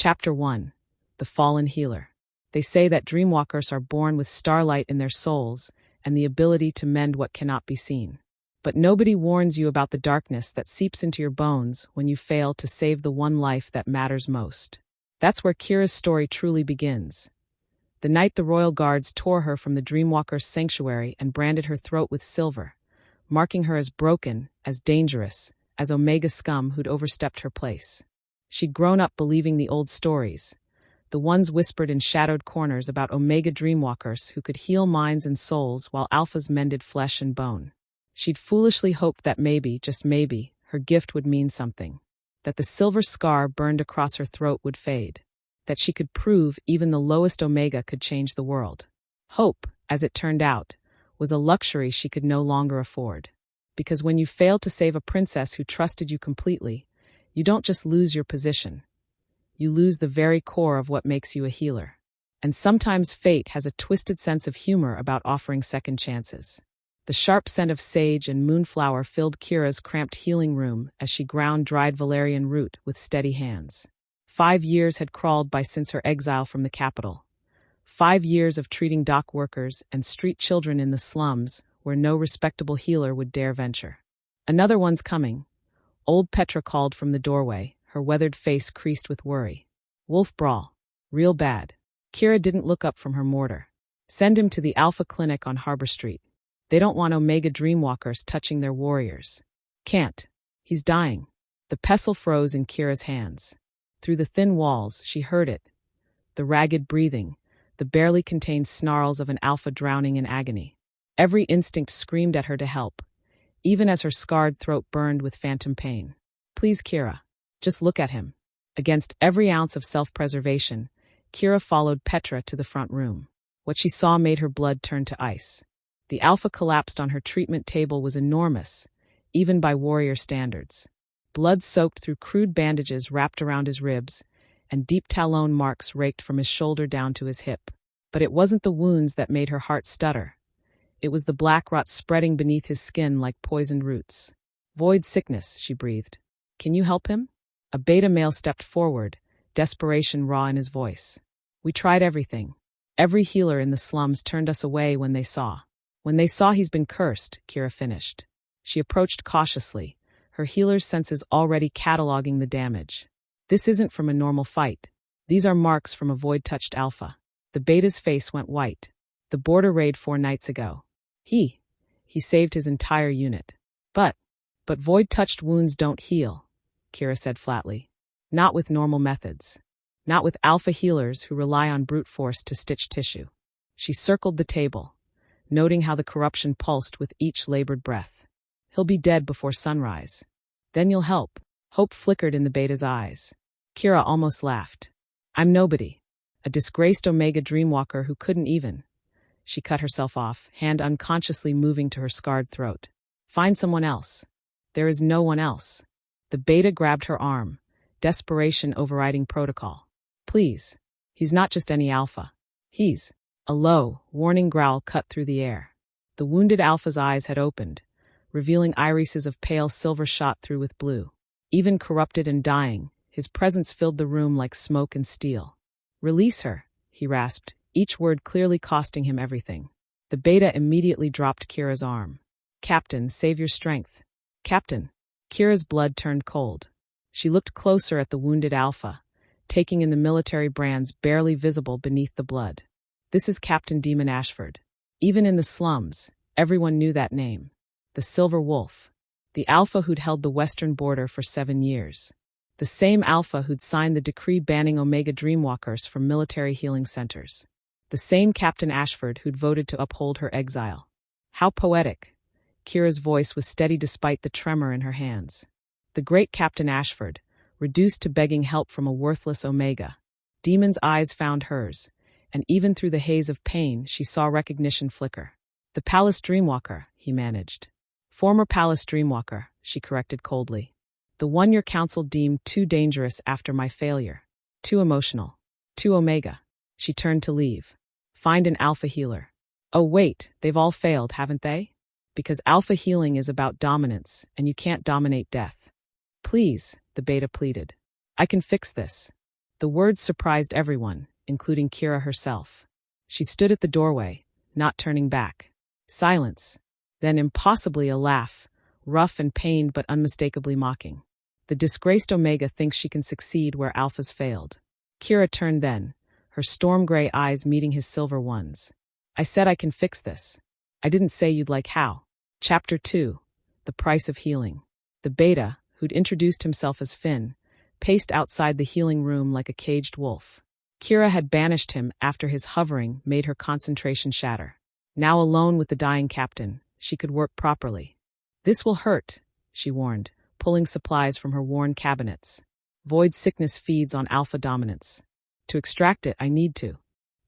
Chapter 1. The Fallen Healer. They say that dreamwalkers are born with starlight in their souls and the ability to mend what cannot be seen. But nobody warns you about the darkness that seeps into your bones when you fail to save the one life that matters most. That's where Kira's story truly begins. The night the royal guards tore her from the dreamwalker's sanctuary and branded her throat with silver, marking her as broken, as dangerous, as Omega scum who'd overstepped her place. She'd grown up believing the old stories, the ones whispered in shadowed corners about Omega dreamwalkers who could heal minds and souls while Alphas mended flesh and bone. She'd foolishly hoped that maybe, just maybe, her gift would mean something, that the silver scar burned across her throat would fade, that she could prove even the lowest Omega could change the world. Hope, as it turned out, was a luxury she could no longer afford. Because when you fail to save a princess who trusted you completely, you don't just lose your position. You lose the very core of what makes you a healer. And sometimes fate has a twisted sense of humor about offering second chances. The sharp scent of sage and moonflower filled Kira's cramped healing room as she ground dried valerian root with steady hands. 5 years had crawled by since her exile from the capital. 5 years of treating dock workers and street children in the slums where no respectable healer would dare venture. Another one's coming. Old Petra called from the doorway, her weathered face creased with worry. Wolf brawl. Real bad. Kira didn't look up from her mortar. Send him to the Alpha Clinic on Harbor Street. They don't want Omega dreamwalkers touching their warriors. Can't. He's dying. The pestle froze in Kira's hands. Through the thin walls, she heard it. The ragged breathing, the barely contained snarls of an alpha drowning in agony. Every instinct screamed at her to help, even as her scarred throat burned with phantom pain. Please, Kira. Just look at him. Against every ounce of self-preservation, Kira followed Petra to the front room. What she saw made her blood turn to ice. The alpha collapsed on her treatment table was enormous, even by warrior standards. Blood soaked through crude bandages wrapped around his ribs, and deep talon marks raked from his shoulder down to his hip. But it wasn't the wounds that made her heart stutter. It was the black rot spreading beneath his skin like poisoned roots. Void sickness, she breathed. Can you help him? A beta male stepped forward, desperation raw in his voice. We tried everything. Every healer in the slums turned us away when they saw. When they saw he's been cursed, Kira finished. She approached cautiously, her healer's senses already cataloging the damage. This isn't from a normal fight. These are marks from a void-touched alpha. The beta's face went white. The border raid 4 nights ago. He saved his entire unit. But void-touched wounds don't heal, Kira said flatly. Not with normal methods. Not with alpha healers who rely on brute force to stitch tissue. She circled the table, noting how the corruption pulsed with each labored breath. He'll be dead before sunrise. Then you'll help. Hope flickered in the beta's eyes. Kira almost laughed. I'm nobody. A disgraced Omega dreamwalker who couldn't even. She cut herself off, hand unconsciously moving to her scarred throat. Find someone else. There is no one else. The beta grabbed her arm, desperation overriding protocol. Please. He's not just any alpha. He's. A low, warning growl cut through the air. The wounded alpha's eyes had opened, revealing irises of pale silver shot through with blue. Even corrupted and dying, his presence filled the room like smoke and steel. Release her, he rasped, each word clearly costing him everything. The beta immediately dropped Kira's arm. Captain, save your strength. Captain. Kira's blood turned cold. She looked closer at the wounded alpha, taking in the military brands barely visible beneath the blood. This is Captain Demon Ashford. Even in the slums, everyone knew that name. The Silver Wolf. The alpha who'd held the western border for 7 years. The same alpha who'd signed the decree banning Omega dreamwalkers from military healing centers. The same Captain Ashford who'd voted to uphold her exile. How poetic. Kira's voice was steady despite the tremor in her hands. The great Captain Ashford, reduced to begging help from a worthless Omega. Demon's eyes found hers, and even through the haze of pain, she saw recognition flicker. The Palace Dreamwalker, he managed. Former Palace Dreamwalker, she corrected coldly. The one your council deemed too dangerous after my failure. Too emotional. Too Omega. She turned to leave. Find an alpha healer. Oh wait, they've all failed, haven't they? Because alpha healing is about dominance, and you can't dominate death. Please, the beta pleaded. I can fix this. The words surprised everyone, including Kira herself. She stood at the doorway, not turning back. Silence. Then impossibly a laugh, rough and pained but unmistakably mocking. The disgraced Omega thinks she can succeed where Alphas failed. Kira turned then, her storm-gray eyes meeting his silver ones. I said I can fix this. I didn't say you'd like how. Chapter 2. The Price of Healing. The beta, who'd introduced himself as Finn, paced outside the healing room like a caged wolf. Kira had banished him after his hovering made her concentration shatter. Now alone with the dying captain, she could work properly. This will hurt, she warned, pulling supplies from her worn cabinets. Void sickness feeds on alpha dominance. To extract it, I need to.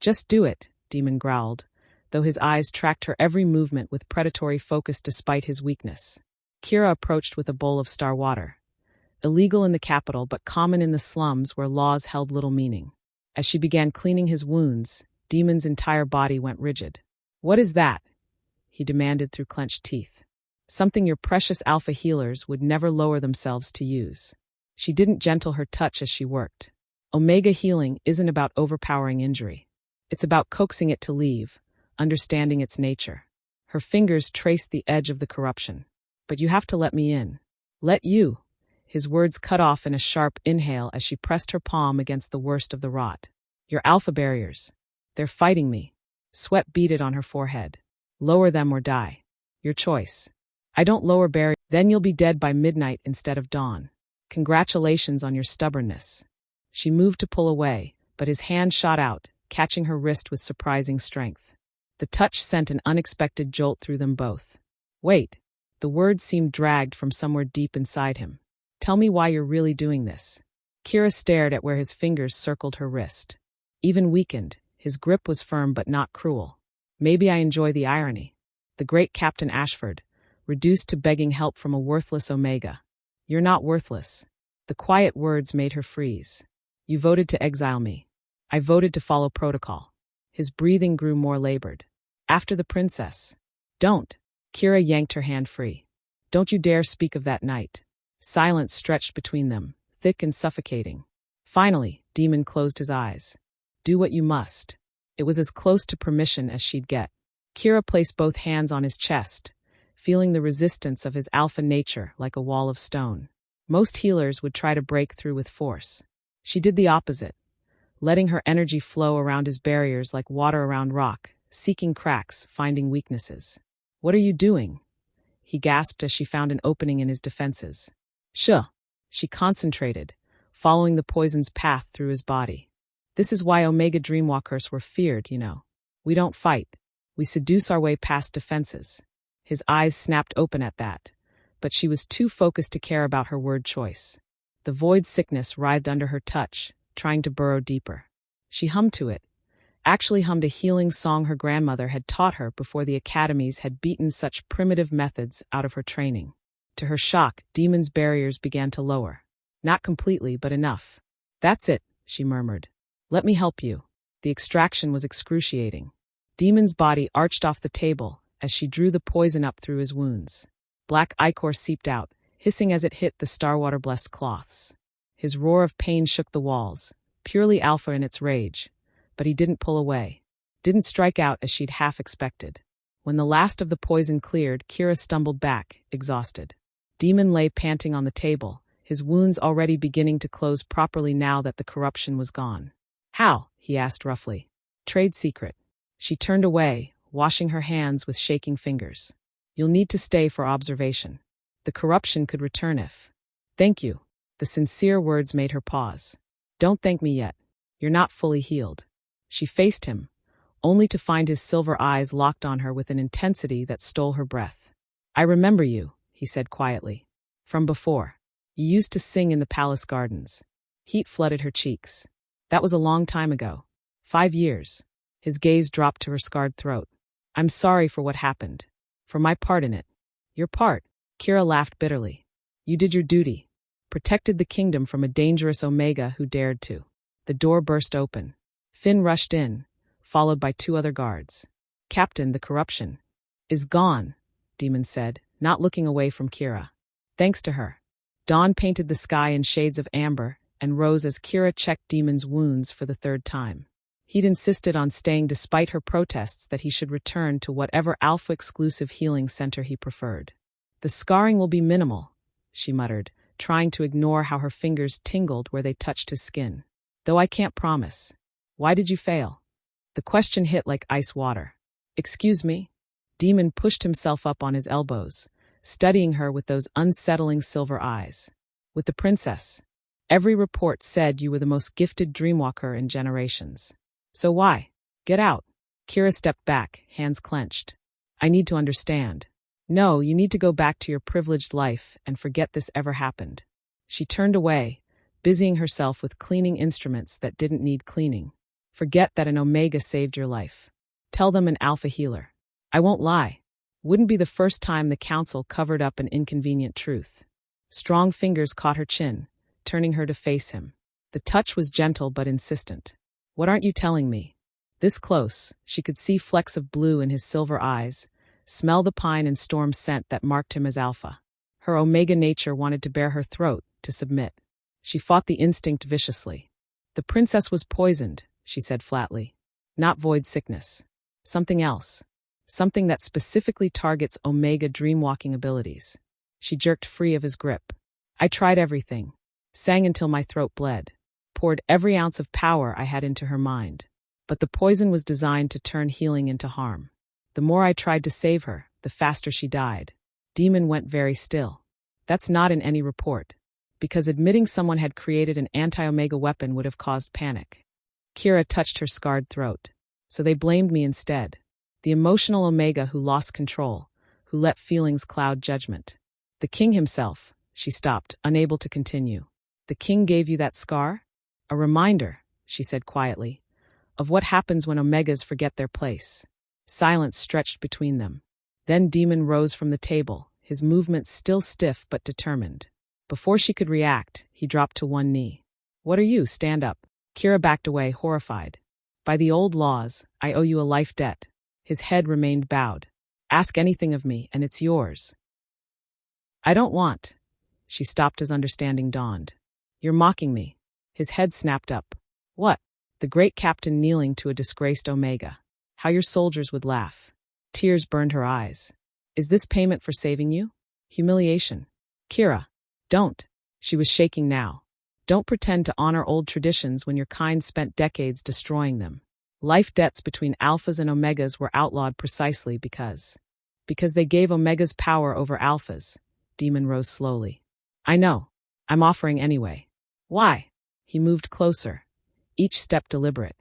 Just do it, Demon growled, though his eyes tracked her every movement with predatory focus despite his weakness. Kira approached with a bowl of star water. Illegal in the capital but common in the slums where laws held little meaning. As she began cleaning his wounds, Demon's entire body went rigid. What is that? He demanded through clenched teeth. Something your precious alpha healers would never lower themselves to use. She didn't gentle her touch as she worked. Omega healing isn't about overpowering injury. It's about coaxing it to leave, understanding its nature. Her fingers traced the edge of the corruption. But you have to let me in. Let you. His words cut off in a sharp inhale as she pressed her palm against the worst of the rot. Your alpha barriers. They're fighting me. Sweat beaded on her forehead. Lower them or die. Your choice. I don't lower barriers. Then you'll be dead by midnight instead of dawn. Congratulations on your stubbornness. She moved to pull away, but his hand shot out, catching her wrist with surprising strength. The touch sent an unexpected jolt through them both. Wait. The words seemed dragged from somewhere deep inside him. Tell me why you're really doing this. Kira stared at where his fingers circled her wrist. Even weakened, his grip was firm but not cruel. Maybe I enjoy the irony. The great Captain Ashford, reduced to begging help from a worthless Omega. You're not worthless. The quiet words made her freeze. You voted to exile me. I voted to follow protocol. His breathing grew more labored. After the princess. Don't. Kira yanked her hand free. Don't you dare speak of that night. Silence stretched between them, thick and suffocating. Finally, Demon closed his eyes. Do what you must. It was as close to permission as she'd get. Kira placed both hands on his chest, feeling the resistance of his alpha nature like a wall of stone. Most healers would try to break through with force. She did the opposite, letting her energy flow around his barriers like water around rock, seeking cracks, finding weaknesses. What are you doing? He gasped as she found an opening in his defenses. Shuh. She concentrated, following the poison's path through his body. This is why Omega Dreamwalkers were feared, you know. We don't fight. We seduce our way past defenses. His eyes snapped open at that, but she was too focused to care about her word choice. The void sickness writhed under her touch, trying to burrow deeper. She hummed to it, actually hummed a healing song her grandmother had taught her before the academies had beaten such primitive methods out of her training. To her shock, Demon's barriers began to lower. Not completely, but enough. That's it, she murmured. Let me help you. The extraction was excruciating. Demon's body arched off the table as she drew the poison up through his wounds. Black ichor seeped out, hissing as it hit the starwater-blessed cloths. His roar of pain shook the walls, purely alpha in its rage. But he didn't pull away. Didn't strike out as she'd half expected. When the last of the poison cleared, Kira stumbled back, exhausted. Demon lay panting on the table, his wounds already beginning to close properly now that the corruption was gone. How? He asked roughly. Trade secret. She turned away, washing her hands with shaking fingers. You'll need to stay for observation. The corruption could return if. Thank you. The sincere words made her pause. Don't thank me yet. You're not fully healed. She faced him, only to find his silver eyes locked on her with an intensity that stole her breath. I remember you, he said quietly. From before. You used to sing in the palace gardens. Heat flooded her cheeks. That was a long time ago. 5 years. His gaze dropped to her scarred throat. I'm sorry for what happened. For my part in it. Your part? Kira laughed bitterly. You did your duty. Protected the kingdom from a dangerous Omega who dared to. The door burst open. Finn rushed in, followed by 2 other guards. Captain, the corruption is gone, Demon said, not looking away from Kira. Thanks to her. Dawn painted the sky in shades of amber, and rose as Kira checked Demon's wounds for the third time. He'd insisted on staying despite her protests that he should return to whatever alpha-exclusive healing center he preferred. The scarring will be minimal, she muttered, trying to ignore how her fingers tingled where they touched his skin. Though I can't promise. Why did you fail? The question hit like ice water. Excuse me? Demon pushed himself up on his elbows, studying her with those unsettling silver eyes. With the princess. Every report said you were the most gifted dreamwalker in generations. So why? Get out. Kira stepped back, hands clenched. I need to understand. No, you need to go back to your privileged life and forget this ever happened. She turned away, busying herself with cleaning instruments that didn't need cleaning. Forget that an Omega saved your life. Tell them an Alpha healer. I won't lie. Wouldn't be the first time the council covered up an inconvenient truth. Strong fingers caught her chin, turning her to face him. The touch was gentle but insistent. What aren't you telling me? This close, she could see flecks of blue in his silver eyes, smell the pine and storm scent that marked him as Alpha. Her Omega nature wanted to bare her throat, to submit. She fought the instinct viciously. The princess was poisoned, she said flatly. Not void sickness. Something else. Something that specifically targets Omega dreamwalking abilities. She jerked free of his grip. I tried everything. Sang until my throat bled. Poured every ounce of power I had into her mind. But the poison was designed to turn healing into harm. The more I tried to save her, the faster she died. Demon went very still. That's not in any report. Because admitting someone had created an anti-Omega weapon would have caused panic. Kira touched her scarred throat. So they blamed me instead. The emotional Omega who lost control, who let feelings cloud judgment. The king himself, she stopped, unable to continue. The king gave you that scar? A reminder, she said quietly, of what happens when Omegas forget their place. Silence stretched between them. Then Demon rose from the table, his movements still stiff but determined. Before she could react, he dropped to one knee. What are you? Stand up. Kira backed away, horrified. By the old laws, I owe you a life debt. His head remained bowed. Ask anything of me, and it's yours. I don't want. She stopped as understanding dawned. You're mocking me. His head snapped up. What? The great captain kneeling to a disgraced Omega. How your soldiers would laugh. Tears burned her eyes. Is this payment for saving you? Humiliation. Kira. Don't. She was shaking now. Don't pretend to honor old traditions when your kind spent decades destroying them. Life debts between Alphas and Omegas were outlawed precisely because they gave Omegas power over Alphas. Demon rose slowly. I know. I'm offering anyway. Why? He moved closer, each step deliberate.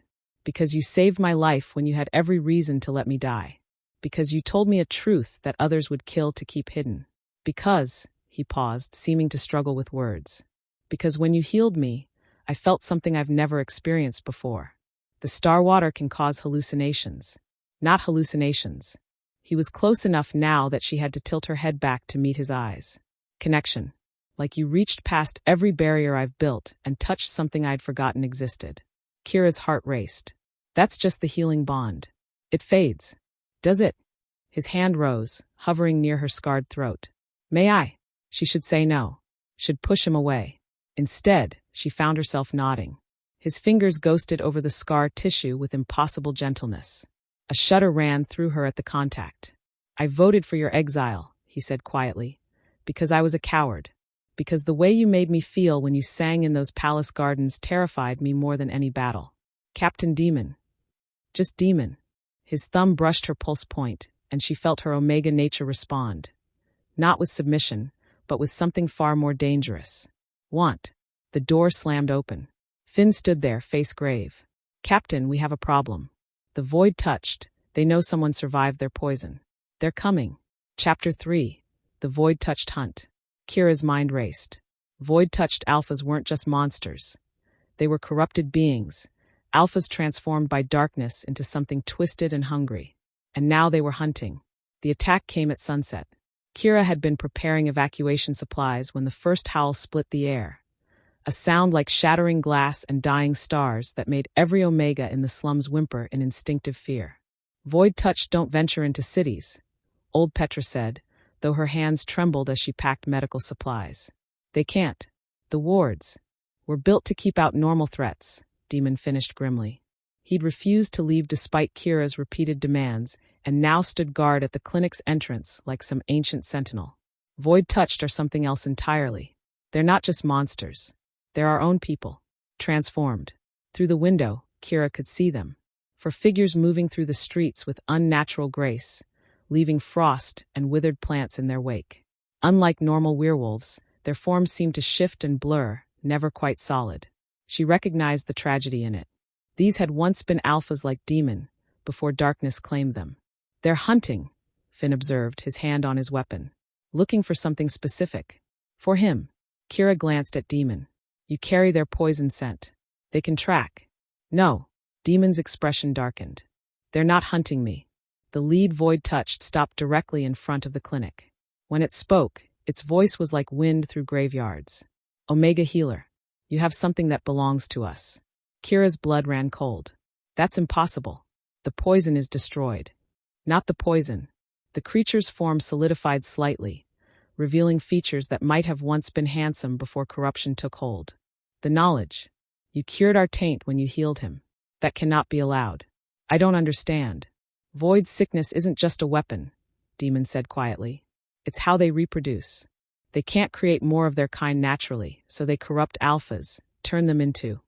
Because you saved my life when you had every reason to let me die. Because you told me a truth that others would kill to keep hidden. Because, he paused, seeming to struggle with words. Because when you healed me, I felt something I've never experienced before. The star water can cause hallucinations. Not hallucinations. He was close enough now that she had to tilt her head back to meet his eyes. Connection. Like you reached past every barrier I've built and touched something I'd forgotten existed. Kira's heart raced. That's just the healing bond. It fades. Does it? His hand rose, hovering near her scarred throat. May I? She should say no. Should push him away. Instead, she found herself nodding. His fingers ghosted over the scar tissue with impossible gentleness. A shudder ran through her at the contact. I voted for your exile, he said quietly, because I was a coward. Because the way you made me feel when you sang in those palace gardens terrified me more than any battle. Captain Demon. Just Demon. His thumb brushed her pulse point, and she felt her Omega nature respond. Not with submission, but with something far more dangerous. Want. The door slammed open. Finn stood there, face grave. Captain, we have a problem. The void touched. They know someone survived their poison. They're coming. Chapter 3. The void-touched hunt. Kira's mind raced. Void-touched Alphas weren't just monsters. They were corrupted beings. Alphas transformed by darkness into something twisted and hungry. And now they were hunting. The attack came at sunset. Kira had been preparing evacuation supplies when the first howl split the air. A sound like shattering glass and dying stars that made every Omega in the slums whimper in instinctive fear. Void-touched don't venture into cities, old Petra said, though her hands trembled as she packed medical supplies. They can't. The wards. We're built to keep out normal threats, Demon finished grimly. He'd refused to leave despite Kira's repeated demands, and now stood guard at the clinic's entrance like some ancient sentinel. Void-touched are something else entirely. They're not just monsters. They're our own people. Transformed. Through the window, Kira could see them. For figures moving through the streets with unnatural grace, leaving frost and withered plants in their wake. Unlike normal werewolves, their forms seemed to shift and blur, never quite solid. She recognized the tragedy in it. These had once been alphas like Demon, before darkness claimed them. They're hunting, Finn observed, his hand on his weapon. Looking for something specific. For him. Kira glanced at Demon. You carry their poison scent. They can track. No. Demon's expression darkened. They're not hunting me. The lead Void-touched stopped directly in front of the clinic. When it spoke, its voice was like wind through graveyards. Omega Healer, you have something that belongs to us. Kira's blood ran cold. That's impossible. The poison is destroyed. Not the poison. The creature's form solidified slightly, revealing features that might have once been handsome before corruption took hold. The knowledge. You cured our taint when you healed him. That cannot be allowed. I don't understand. Void sickness isn't just a weapon, Demon said quietly. It's how they reproduce. They can't create more of their kind naturally, so they corrupt alphas, turn them into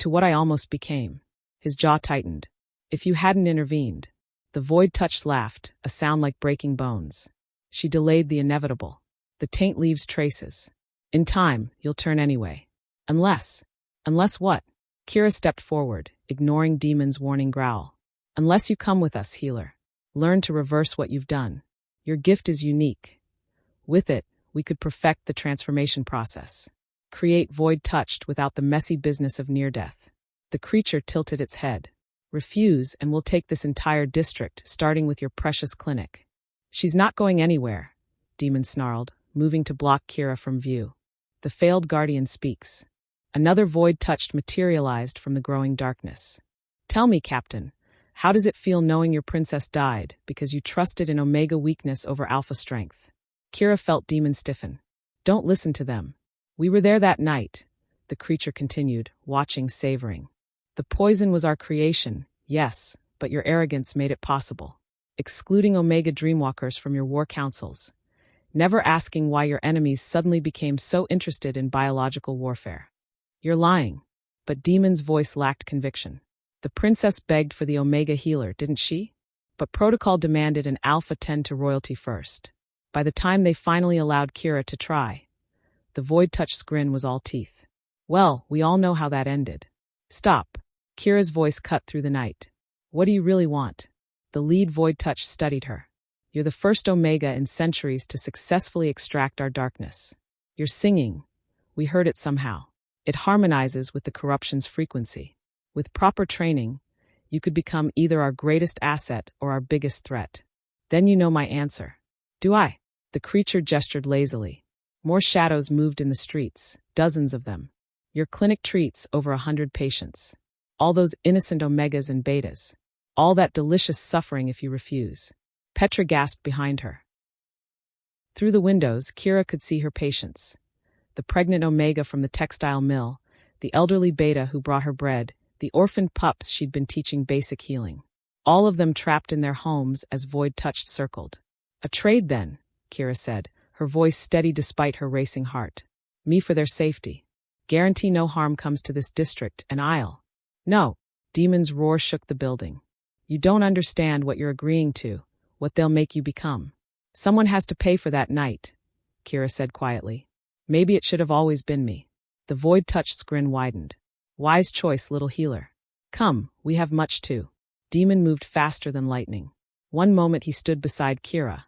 what I almost became. His jaw tightened. If you hadn't intervened. The Void-touched laughed, a sound like breaking bones. She delayed the inevitable. The taint leaves traces. In time, you'll turn anyway. Unless what? Kira stepped forward, ignoring Demon's warning growl. Unless you come with us, healer. Learn to reverse what you've done. Your gift is unique. With it, we could perfect the transformation process. Create Void-touched without the messy business of near-death. The creature tilted its head. Refuse, and we'll take this entire district, starting with your precious clinic. She's not going anywhere, Demon snarled, moving to block Kira from view. The failed guardian speaks. Another Void-touched materialized from the growing darkness. Tell me, Captain, how does it feel knowing your princess died because you trusted in Omega weakness over Alpha strength? Kira felt Demon stiffen. Don't listen to them. We were there that night, the creature continued, watching, savoring. The poison was our creation, yes, but your arrogance made it possible. Excluding Omega Dreamwalkers from your war councils. Never asking why your enemies suddenly became so interested in biological warfare. You're lying. But Demon's voice lacked conviction. The princess begged for the Omega Healer, didn't she? But protocol demanded an Alpha tend to royalty first. By the time they finally allowed Kira to try, the Void-touched grin was all teeth. Well, we all know how that ended. Stop. Kira's voice cut through the night. What do you really want? The lead Void-touched studied her. You're the first Omega in centuries to successfully extract our darkness. You're singing. We heard it somehow. It harmonizes with the corruption's frequency. With proper training, you could become either our greatest asset or our biggest threat. Then you know my answer. Do I? The creature gestured lazily. More shadows moved in the streets, dozens of them. Your clinic treats over 100 patients. All those innocent Omegas and Betas. All that delicious suffering if you refuse. Petra gasped behind her. Through the windows, Kira could see her patients. The pregnant Omega from the textile mill, the elderly Beta who brought her bread, the orphaned pups she'd been teaching basic healing. All of them trapped in their homes as Void-touched circled. A trade then, Kira said, her voice steady despite her racing heart. Me for their safety. Guarantee no harm comes to this district, and I'll. No. Demon's roar shook the building. You don't understand what you're agreeing to, what they'll make you become. Someone has to pay for that night, Kira said quietly. Maybe it should have always been me. The Void-touched grin widened. Wise choice, little healer. Come, we have much too. Demon moved faster than lightning. One moment he stood beside Kira.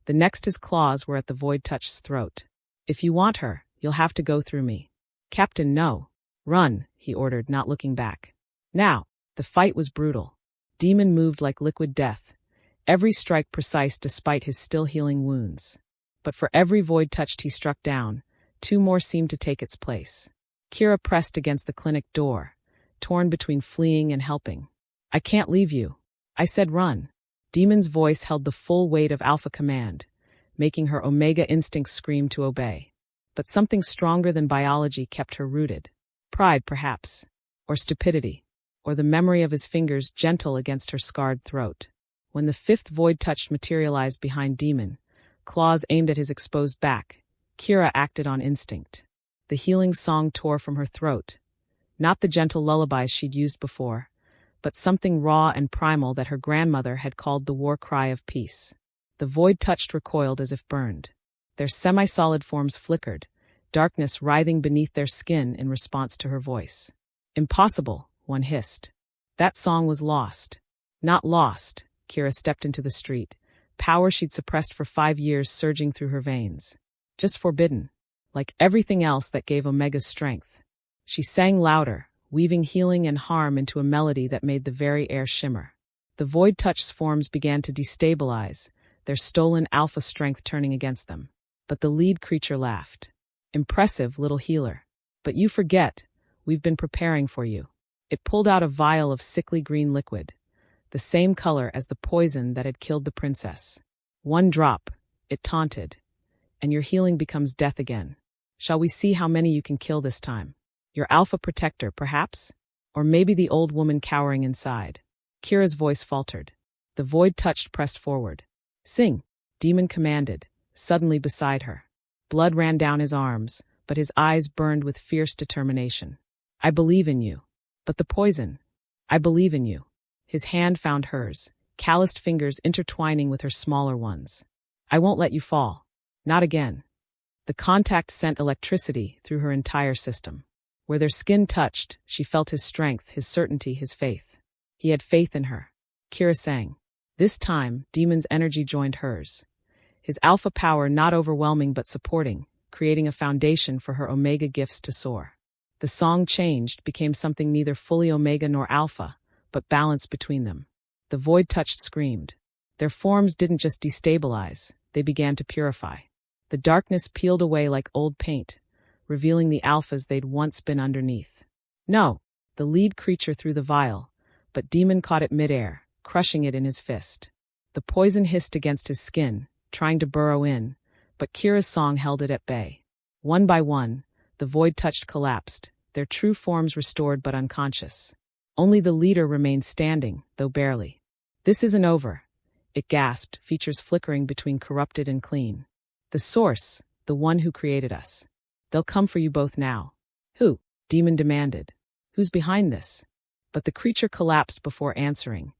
The next his claws were at the Void-touched's throat. If you want her, you'll have to go through me. Captain, no. Run, he ordered, not looking back. Now, the fight was brutal. Demon moved like liquid death, every strike precise despite his still healing wounds. But for every Void-touched he struck down, two more seemed to take its place. Kira pressed against the clinic door, torn between fleeing and helping. I can't leave you. I said run. Demon's voice held the full weight of Alpha command, making her Omega instincts scream to obey. But something stronger than biology kept her rooted. Pride, perhaps. Or stupidity. Or the memory of his fingers gentle against her scarred throat. When the fifth void touch materialized behind Demon, claws aimed at his exposed back, Kira acted on instinct. The healing song tore from her throat. Not the gentle lullabies she'd used before, but something raw and primal that her grandmother had called the war cry of peace. The void touched recoiled as if burned. Their semi-solid forms flickered, darkness writhing beneath their skin in response to her voice. Impossible, one hissed. That song was lost. Not lost, Kira stepped into the street, power she'd suppressed for 5 years surging through her veins. Just forbidden, like everything else that gave Omega's strength. She sang louder, weaving healing and harm into a melody that made the very air shimmer. The void touch's forms began to destabilize, their stolen alpha strength turning against them. But the lead creature laughed. Impressive, little healer. But you forget, we've been preparing for you. It pulled out a vial of sickly green liquid, the same color as the poison that had killed the princess. One drop, it taunted, and your healing becomes death again. Shall we see how many you can kill this time? Your alpha protector, perhaps? Or maybe the old woman cowering inside? Kira's voice faltered. The void touched pressed forward. Sing, Demon commanded, suddenly beside her. Blood ran down his arms, but his eyes burned with fierce determination. I believe in you. But the poison. I believe in you. His hand found hers, calloused fingers intertwining with her smaller ones. I won't let you fall. Not again. The contact sent electricity through her entire system. Where their skin touched, she felt his strength, his certainty, his faith. He had faith in her. Kira sang. This time, Demon's energy joined hers. His alpha power not overwhelming but supporting, creating a foundation for her Omega gifts to soar. The song changed, became something neither fully Omega nor Alpha, but balanced between them. The void touched screamed. Their forms didn't just destabilize, they began to purify. The darkness peeled away like old paint, revealing the alphas they'd once been underneath. No, the lead creature threw the vial, but Demon caught it midair, crushing it in his fist. The poison hissed against his skin, trying to burrow in, but Kira's song held it at bay. One by one, the void touched collapsed, their true forms restored but unconscious. Only the leader remained standing, though barely. This isn't over, it gasped, features flickering between corrupted and clean. The source, the one who created us. They'll come for you both now. Who? Demon demanded. Who's behind this? But the creature collapsed before answering,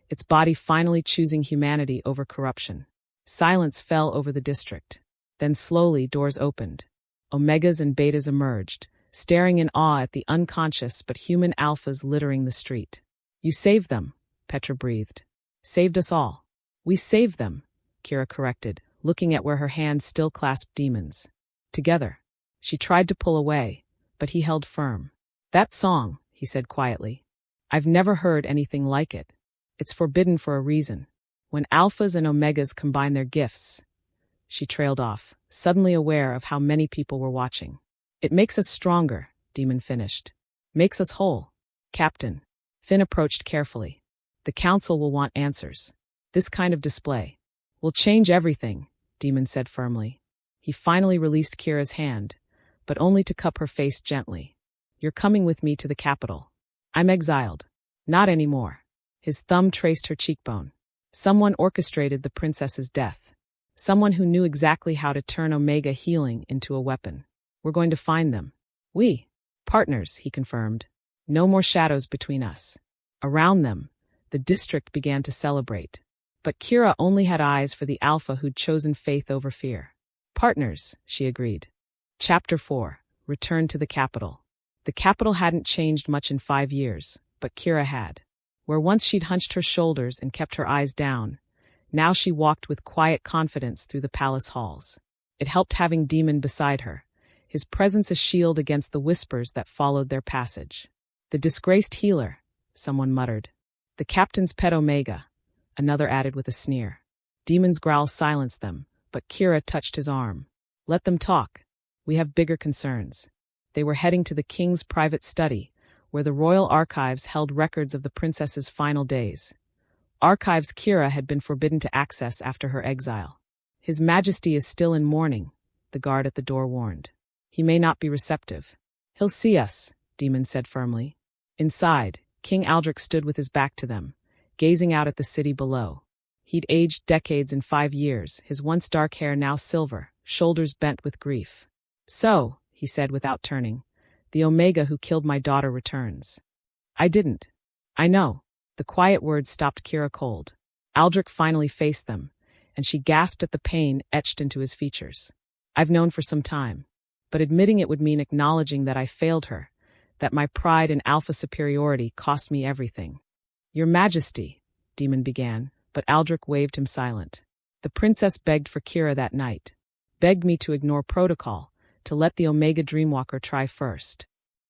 its body finally choosing humanity over corruption. Silence fell over the district. Then slowly doors opened. Omegas and betas emerged, staring in awe at the unconscious but human alphas littering the street. You saved them, Petra breathed. Saved us all. We saved them, Kira corrected, looking at where her hands still clasped Demon's. Together. She tried to pull away, but he held firm. That song, he said quietly. I've never heard anything like it. It's forbidden for a reason. When alphas and omegas combine their gifts. She trailed off, suddenly aware of how many people were watching. It makes us stronger, Demon finished. Makes us whole. Captain. Finn approached carefully. The council will want answers. This kind of display will change everything, Demon said firmly. He finally released Kira's hand, but only to cup her face gently. You're coming with me to the capital. I'm exiled. Not anymore. His thumb traced her cheekbone. Someone orchestrated the princess's death. Someone who knew exactly how to turn Omega healing into a weapon. We're going to find them. We. Partners, he confirmed. No more shadows between us. Around them, the district began to celebrate. But Kira only had eyes for the alpha who'd chosen faith over fear. Partners, she agreed. Chapter 4. Return to the capital. The capital hadn't changed much in 5 years, but Kira had. Where once she'd hunched her shoulders and kept her eyes down, now she walked with quiet confidence through the palace halls. It helped having Demon beside her, his presence a shield against the whispers that followed their passage. The disgraced healer, someone muttered. The captain's pet Omega, another added with a sneer. Demon's growl silenced them, but Kira touched his arm. Let them talk. We have bigger concerns. They were heading to the king's private study, where the royal archives held records of the princess's final days. Archives Kira had been forbidden to access after her exile. His Majesty is still in mourning, the guard at the door warned. He may not be receptive. He'll see us, Demon said firmly. Inside, King Aldrich stood with his back to them, gazing out at the city below. He'd aged decades in 5 years, his once dark hair now silver, shoulders bent with grief. So, he said without turning, the Omega who killed my daughter returns. I didn't. I know. The quiet words stopped Kira cold. Aldrich finally faced them, and she gasped at the pain etched into his features. I've known for some time, but admitting it would mean acknowledging that I failed her, that my pride and alpha superiority cost me everything. Your Majesty, Demon began, but Aldrich waved him silent. The princess begged for Kira that night, begged me to ignore protocol, to let the Omega Dreamwalker try first.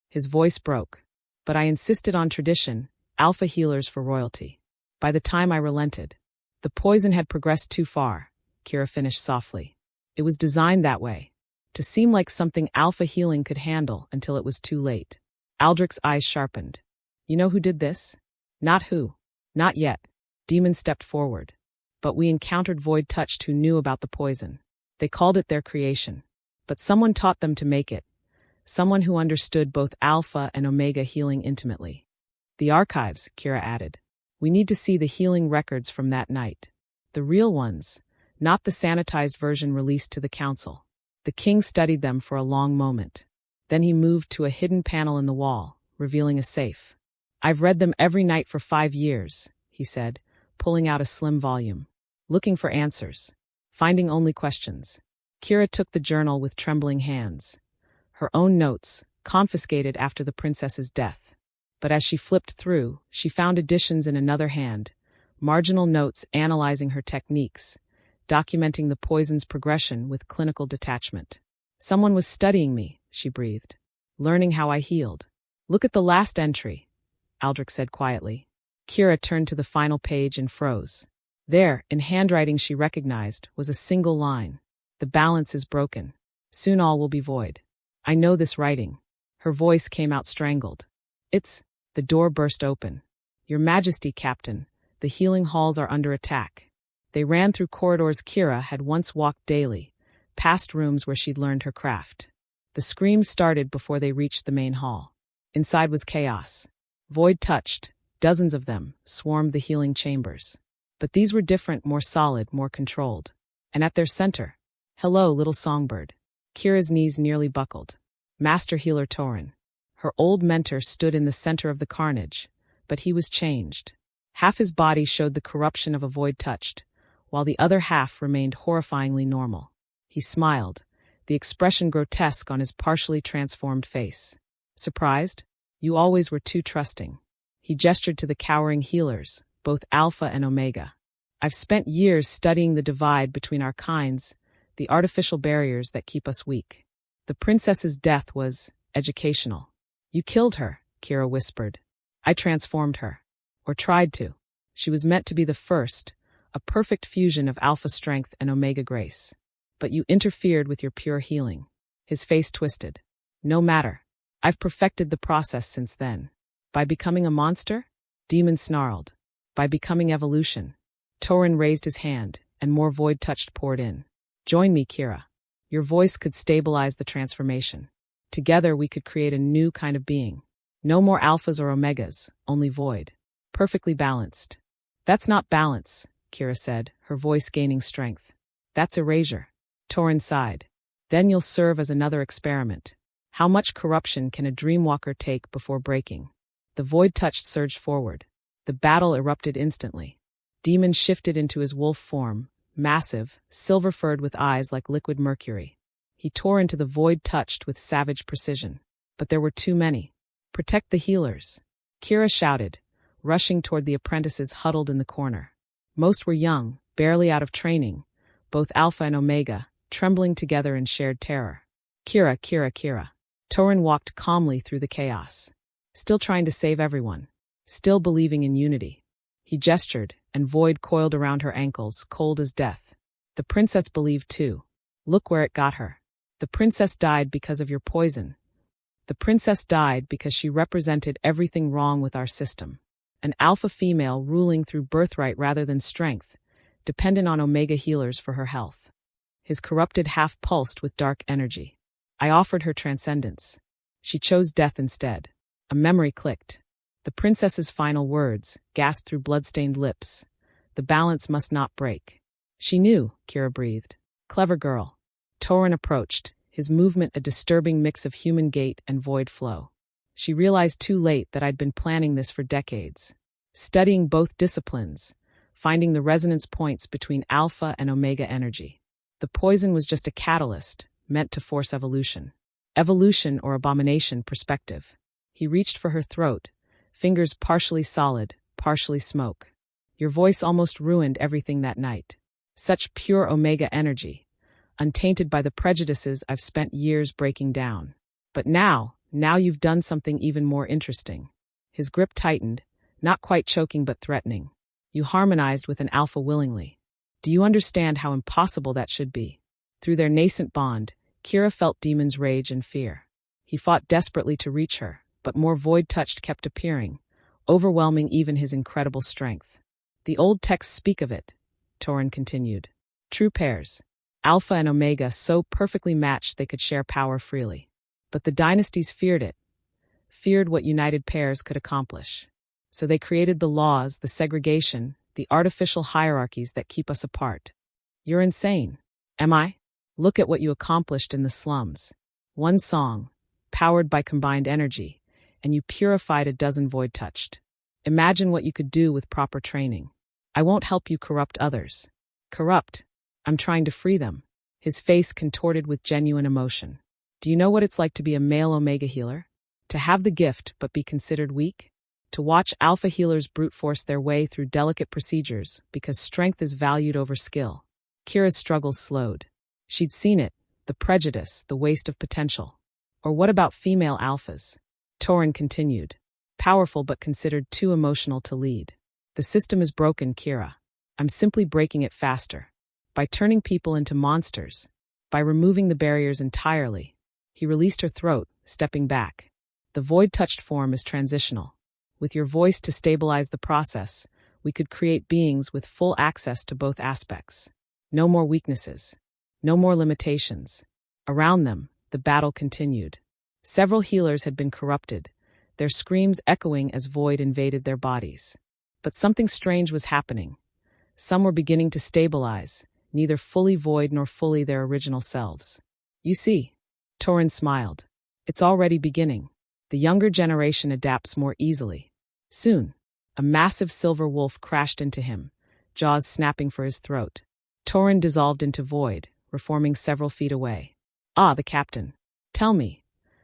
His voice broke. But I insisted on tradition, alpha healers for royalty. By the time I relented, the poison had progressed too far, Kira finished softly. It was designed that way, to seem like something alpha healing could handle until it was too late. Aldrich's eyes sharpened. You know who did this? Not who. Not yet. Demon stepped forward. But we encountered Void Touched who knew about the poison. They called it their creation. But someone taught them to make it. Someone who understood both Alpha and Omega healing intimately. The archives, Kira added. We need to see the healing records from that night. The real ones, not the sanitized version released to the council. The king studied them for a long moment. Then he moved to a hidden panel in the wall, revealing a safe. I've read them every night for 5 years, he said, pulling out a slim volume. Looking for answers. Finding only questions. Kira took the journal with trembling hands. Her own notes, confiscated after the princess's death. But as she flipped through, she found additions in another hand, marginal notes analyzing her techniques, documenting the poison's progression with clinical detachment. Someone was studying me, she breathed, learning how I healed. Look at the last entry, Aldrich said quietly. Kira turned to the final page and froze. There, in handwriting she recognized, was a single line. The balance is broken. Soon all will be void. I know this writing. Her voice came out strangled. The door burst open. Your Majesty, Captain, the healing halls are under attack. They ran through corridors Kira had once walked daily, past rooms where she'd learned her craft. The screams started before they reached the main hall. Inside was chaos. Void Touched, dozens of them, swarmed the healing chambers. But these were different, more solid, more controlled. And at their center, hello, little songbird. Kira's knees nearly buckled. Master Healer Torin. Her old mentor stood in the center of the carnage, but he was changed. Half his body showed the corruption of a Void Touched, while the other half remained horrifyingly normal. He smiled, the expression grotesque on his partially transformed face. Surprised? You always were too trusting. He gestured to the cowering healers, both Alpha and Omega. I've spent years studying the divide between our kinds, the artificial barriers that keep us weak. The princess's death was educational. You killed her, Kira whispered. I transformed her. Or tried to. She was meant to be the first, a perfect fusion of alpha strength and omega grace. But you interfered with your pure healing. His face twisted. No matter. I've perfected the process since then. By becoming a monster? Demon snarled. By becoming evolution. Torin raised his hand, and more Void Touched poured in. Join me, Kira. Your voice could stabilize the transformation. Together we could create a new kind of being. No more alphas or omegas, only void. Perfectly balanced. That's not balance, Kira said, her voice gaining strength. That's erasure. Torin sighed. Then you'll serve as another experiment. How much corruption can a dreamwalker take before breaking? The Void Touched surged forward. The battle erupted instantly. Demon shifted into his wolf form, massive, silver-furred with eyes like liquid mercury. He tore into the Void Touched with savage precision. But there were too many. Protect the healers. Kira shouted, rushing toward the apprentices huddled in the corner. Most were young, barely out of training, both Alpha and Omega, trembling together in shared terror. Kira, Kira, Kira. Torin walked calmly through the chaos. Still trying to save everyone. Still believing in unity. He gestured, and void coiled around her ankles, cold as death. The princess believed too. Look where it got her. The princess died because of your poison. The princess died because she represented everything wrong with our system. An alpha female ruling through birthright rather than strength, dependent on omega healers for her health. His corrupted half pulsed with dark energy. I offered her transcendence. She chose death instead. A memory clicked. The princess's final words, gasped through blood-stained lips. The balance must not break. She knew, Kira breathed. Clever girl. Torin approached, his movement a disturbing mix of human gait and void flow. She realized too late that I'd been planning this for decades. Studying both disciplines, finding the resonance points between alpha and omega energy. The poison was just a catalyst, meant to force evolution. Evolution or abomination perspective. He reached for her throat, fingers partially solid, partially smoke. Your voice almost ruined everything that night. Such pure omega energy, untainted by the prejudices I've spent years breaking down. But now you've done something even more interesting. His grip tightened, not quite choking but threatening. You harmonized with an alpha willingly. Do you understand how impossible that should be? Through their nascent bond, Kira felt Demon's rage and fear. He fought desperately to reach her, but more void-touched kept appearing, overwhelming even his incredible strength. The old texts speak of it, Torin continued. True pairs, Alpha and Omega, so perfectly matched they could share power freely. But the dynasties feared it, feared what united pairs could accomplish. So they created the laws, the segregation, the artificial hierarchies that keep us apart. You're insane. Am I? Look at what you accomplished in the slums. One song, powered by combined energy, and you purified a dozen void-touched. Imagine what you could do with proper training. I won't help you corrupt others. Corrupt? I'm trying to free them. His face contorted with genuine emotion. Do you know what it's like to be a male Omega healer? To have the gift but be considered weak? To watch alpha healers brute force their way through delicate procedures because strength is valued over skill. Kira's struggles slowed. She'd seen it, the prejudice, the waste of potential. Or what about female alphas? Torin continued. Powerful but considered too emotional to lead. The system is broken, Kira. I'm simply breaking it faster. By turning people into monsters. By removing the barriers entirely. He released her throat, stepping back. The void-touched form is transitional. With your voice to stabilize the process, we could create beings with full access to both aspects. No more weaknesses. No more limitations. Around them, the battle continued. Several healers had been corrupted, their screams echoing as void invaded their bodies. But something strange was happening. Some were beginning to stabilize, neither fully void nor fully their original selves. You see, Torin smiled. It's already beginning. The younger generation adapts more easily. Soon, a massive silver wolf crashed into him, jaws snapping for his throat. Torin dissolved into void, reforming several feet away. Ah, the captain. Tell me,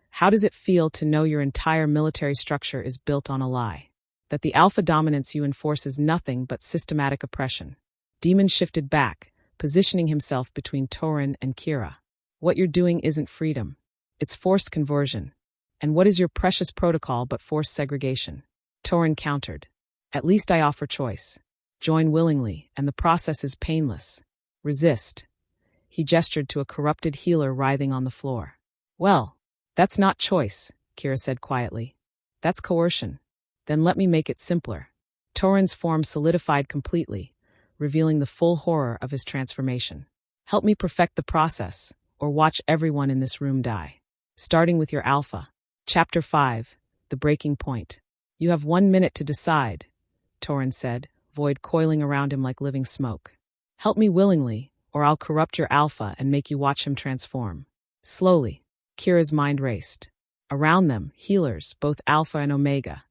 how does it feel to know your entire military structure is built on a lie? That the alpha dominance you enforce is nothing but systematic oppression. Demon shifted back, positioning himself between Torin and Kira. What you're doing isn't freedom. It's forced conversion. And what is your precious protocol but forced segregation? Torin countered. At least I offer choice. Join willingly, and the process is painless. Resist. He gestured to a corrupted healer writhing on the floor. Well, that's not choice, Kira said quietly. That's coercion. Then let me make it simpler. Torin's form solidified completely, revealing the full horror of his transformation. Help me perfect the process, or watch everyone in this room die. Starting with your alpha. Chapter 5, The Breaking Point. You have 1 minute to decide, Torin said, void coiling around him like living smoke. Help me willingly, or I'll corrupt your alpha and make you watch him transform. Slowly, Kira's mind raced. Around them, healers, both alpha and omega.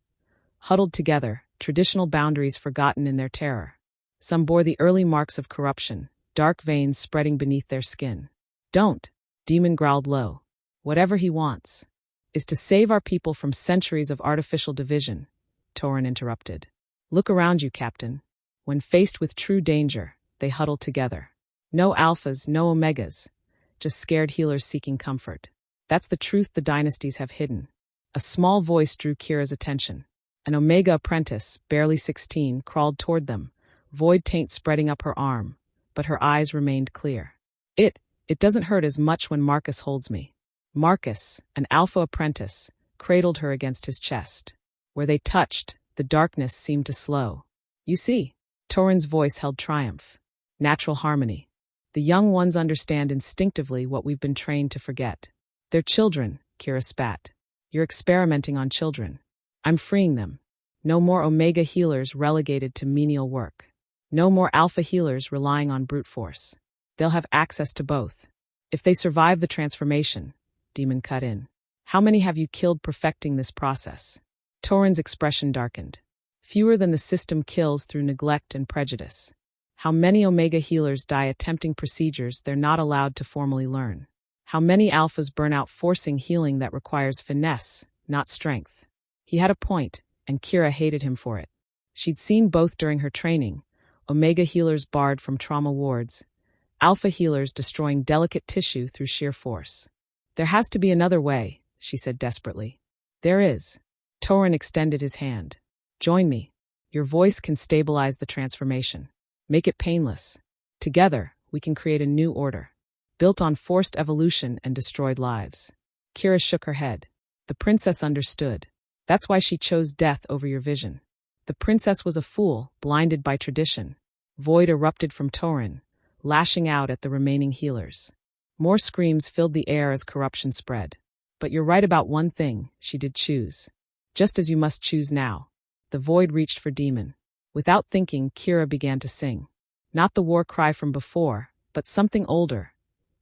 Huddled together, traditional boundaries forgotten in their terror. Some bore the early marks of corruption, dark veins spreading beneath their skin. Don't, Demon growled low. Whatever he wants is to save our people from centuries of artificial division, Torin interrupted. Look around you, Captain. When faced with true danger, they huddle together. No alphas, no omegas, just scared healers seeking comfort. That's the truth the dynasties have hidden. A small voice drew Kira's attention. An Omega apprentice, barely 16, crawled toward them, void taint spreading up her arm, but her eyes remained clear. It doesn't hurt as much when Marcus holds me. Marcus, an alpha apprentice, cradled her against his chest. Where they touched, the darkness seemed to slow. You see, Torin's voice held triumph. Natural harmony. The young ones understand instinctively what we've been trained to forget. They're children, Kira spat. You're experimenting on children. I'm freeing them. No more Omega healers relegated to menial work. No more Alpha healers relying on brute force. They'll have access to both. If they survive the transformation, Demon cut in. How many have you killed perfecting this process? Torin's expression darkened. Fewer than the system kills through neglect and prejudice. How many Omega healers die attempting procedures they're not allowed to formally learn? How many Alphas burn out forcing healing that requires finesse, not strength? He had a point, and Kira hated him for it. She'd seen both during her training, Omega healers barred from trauma wards, Alpha healers destroying delicate tissue through sheer force. There has to be another way, she said desperately. There is. Torin extended his hand. Join me. Your voice can stabilize the transformation. Make it painless. Together, we can create a new order, built on forced evolution and destroyed lives. Kira shook her head. The princess understood. That's why she chose death over your vision. The princess was a fool, blinded by tradition. Void erupted from Torin, lashing out at the remaining healers. More screams filled the air as corruption spread. But you're right about one thing, she did choose. Just as you must choose now. The void reached for Demon. Without thinking, Kira began to sing. Not the war cry from before, but something older.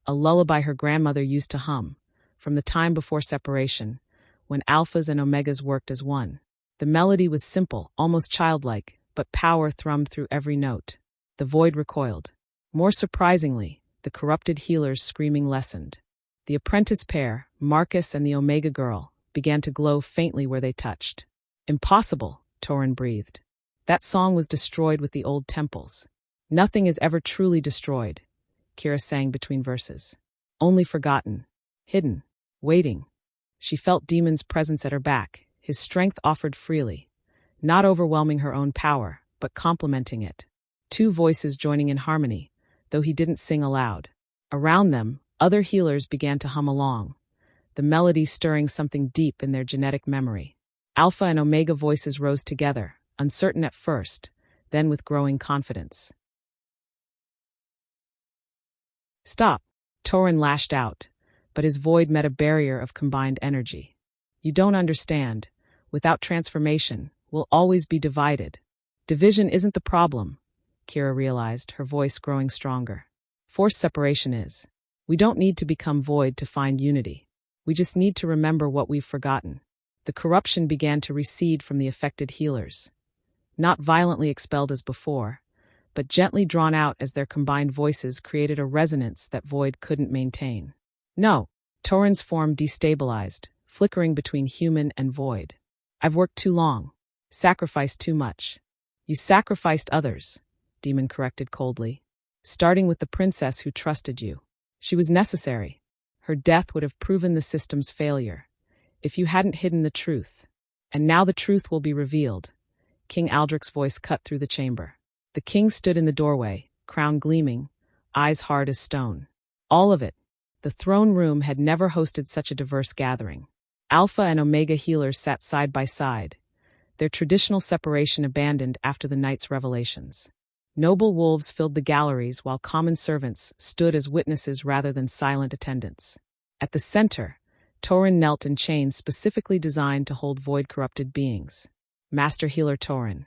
A lullaby her grandmother used to hum, from the time before separation, when Alphas and Omegas worked as one. The melody was simple, almost childlike, but power thrummed through every note. The void recoiled. More surprisingly, the corrupted healer's screaming lessened. The apprentice pair, Marcus and the Omega girl, began to glow faintly where they touched. Impossible, Torin breathed. That song was destroyed with the old temples. Nothing is ever truly destroyed, Kira sang between verses. Only forgotten, hidden, waiting. She felt Demon's presence at her back, his strength offered freely, not overwhelming her own power, but complementing it. Two voices joining in harmony, though he didn't sing aloud. Around them, other healers began to hum along, the melody stirring something deep in their genetic memory. Alpha and Omega voices rose together, uncertain at first, then with growing confidence. Stop, Torin lashed out, but his void met a barrier of combined energy. You don't understand. Without transformation, we'll always be divided. Division isn't the problem, Kira realized, her voice growing stronger. Forced separation is. We don't need to become void to find unity. We just need to remember what we've forgotten. The corruption began to recede from the affected healers. Not violently expelled as before, but gently drawn out as their combined voices created a resonance that void couldn't maintain. No, Torin's form destabilized, flickering between human and void. I've worked too long, sacrificed too much. You sacrificed others, Demon corrected coldly, starting with the princess who trusted you. She was necessary. Her death would have proven the system's failure, if you hadn't hidden the truth. And now the truth will be revealed. King Aldrich's voice cut through the chamber. The king stood in the doorway, crown gleaming, eyes hard as stone. All of it. The throne room had never hosted such a diverse gathering. Alpha and Omega healers sat side by side, their traditional separation abandoned after the night's revelations. Noble wolves filled the galleries while common servants stood as witnesses rather than silent attendants. At the center, Torin knelt in chains specifically designed to hold void-corrupted beings. Master Healer Torin.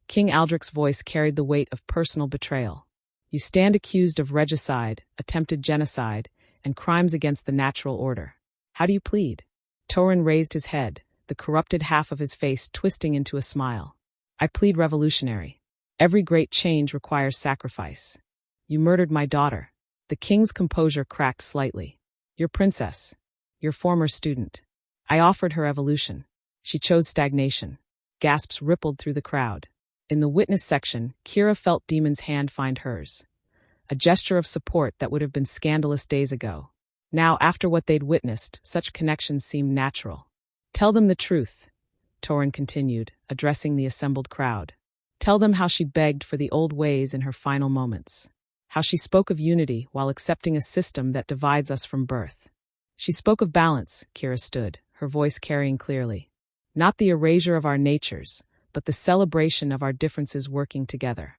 King Aldrich's voice carried the weight of personal betrayal. You stand accused of regicide, attempted genocide, and crimes against the natural order. How do you plead? Torin raised his head, the corrupted half of his face twisting into a smile. I plead revolutionary. Every great change requires sacrifice. You murdered my daughter. The king's composure cracked slightly. Your princess. Your former student. I offered her evolution. She chose stagnation. Gasps rippled through the crowd. In the witness section, Kira felt Demon's hand find hers. A gesture of support that would have been scandalous days ago. Now, after what they'd witnessed, such connections seemed natural. Tell them the truth, Torin continued, addressing the assembled crowd. Tell them how she begged for the old ways in her final moments. How she spoke of unity while accepting a system that divides us from birth. She spoke of balance, Kira stood, her voice carrying clearly. Not the erasure of our natures, but the celebration of our differences working together.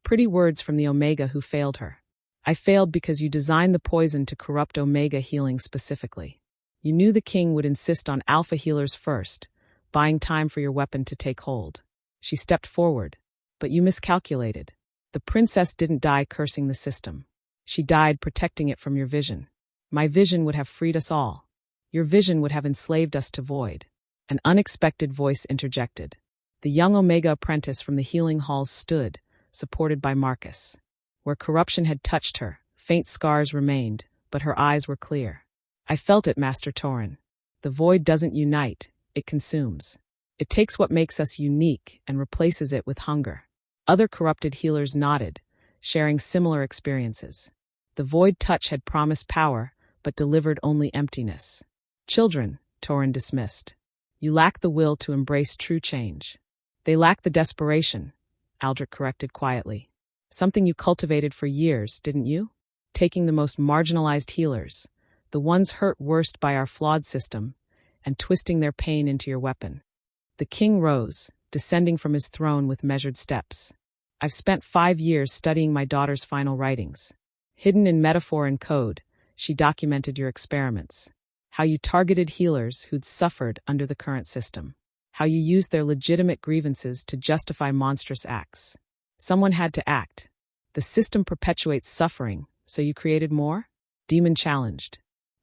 Pretty words from the Omega who failed her. I failed because you designed the poison to corrupt Omega healing specifically. You knew the king would insist on alpha healers first, buying time for your weapon to take hold. She stepped forward, but you miscalculated. The princess didn't die cursing the system. She died protecting it from your vision. My vision would have freed us all. Your vision would have enslaved us to void. An unexpected voice interjected. The young Omega apprentice from the healing halls stood, supported by Marcus. Where corruption had touched her, faint scars remained, but her eyes were clear. I felt it, Master Torin. The void doesn't unite, it consumes. It takes what makes us unique and replaces it with hunger. Other corrupted healers nodded, sharing similar experiences. The void touch had promised power, but delivered only emptiness. Children, Torin dismissed. You lack the will to embrace true change. They lack the desperation, Aldrich corrected quietly. Something you cultivated for years, didn't you? Taking the most marginalized healers, the ones hurt worst by our flawed system, and twisting their pain into your weapon. The king rose, descending from his throne with measured steps. I've spent 5 years studying my daughter's final writings. Hidden in metaphor and code, she documented your experiments. How you targeted healers who'd suffered under the current system. How you used their legitimate grievances to justify monstrous acts. Someone had to act. The system perpetuates suffering, so you created more? Demon challenged.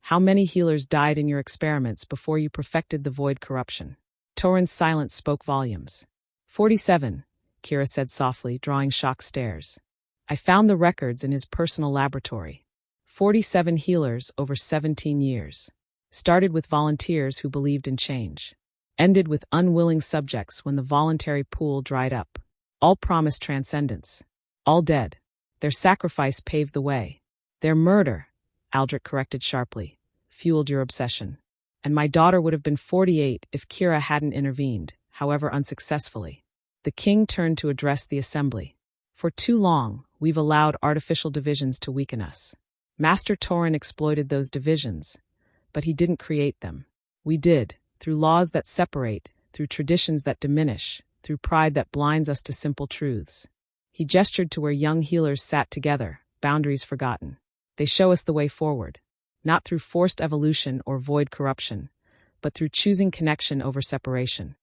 How many healers died in your experiments before you perfected the void corruption? Torin's silence spoke volumes. 47, Kira said softly, drawing shocked stares. I found the records in his personal laboratory. 47 healers over 17 years. Started with volunteers who believed in change. Ended with unwilling subjects when the voluntary pool dried up. All promised transcendence. All dead. Their sacrifice paved the way. Their murder, Aldrich corrected sharply, fueled your obsession. And my daughter would have been 48 if Kira hadn't intervened, however unsuccessfully. The king turned to address the assembly. For too long, we've allowed artificial divisions to weaken us. Master Torin exploited those divisions, but he didn't create them. We did, through laws that separate, through traditions that diminish, through pride that blinds us to simple truths. He gestured to where young healers sat together, boundaries forgotten. They show us the way forward. Not through forced evolution or void corruption, but through choosing connection over separation.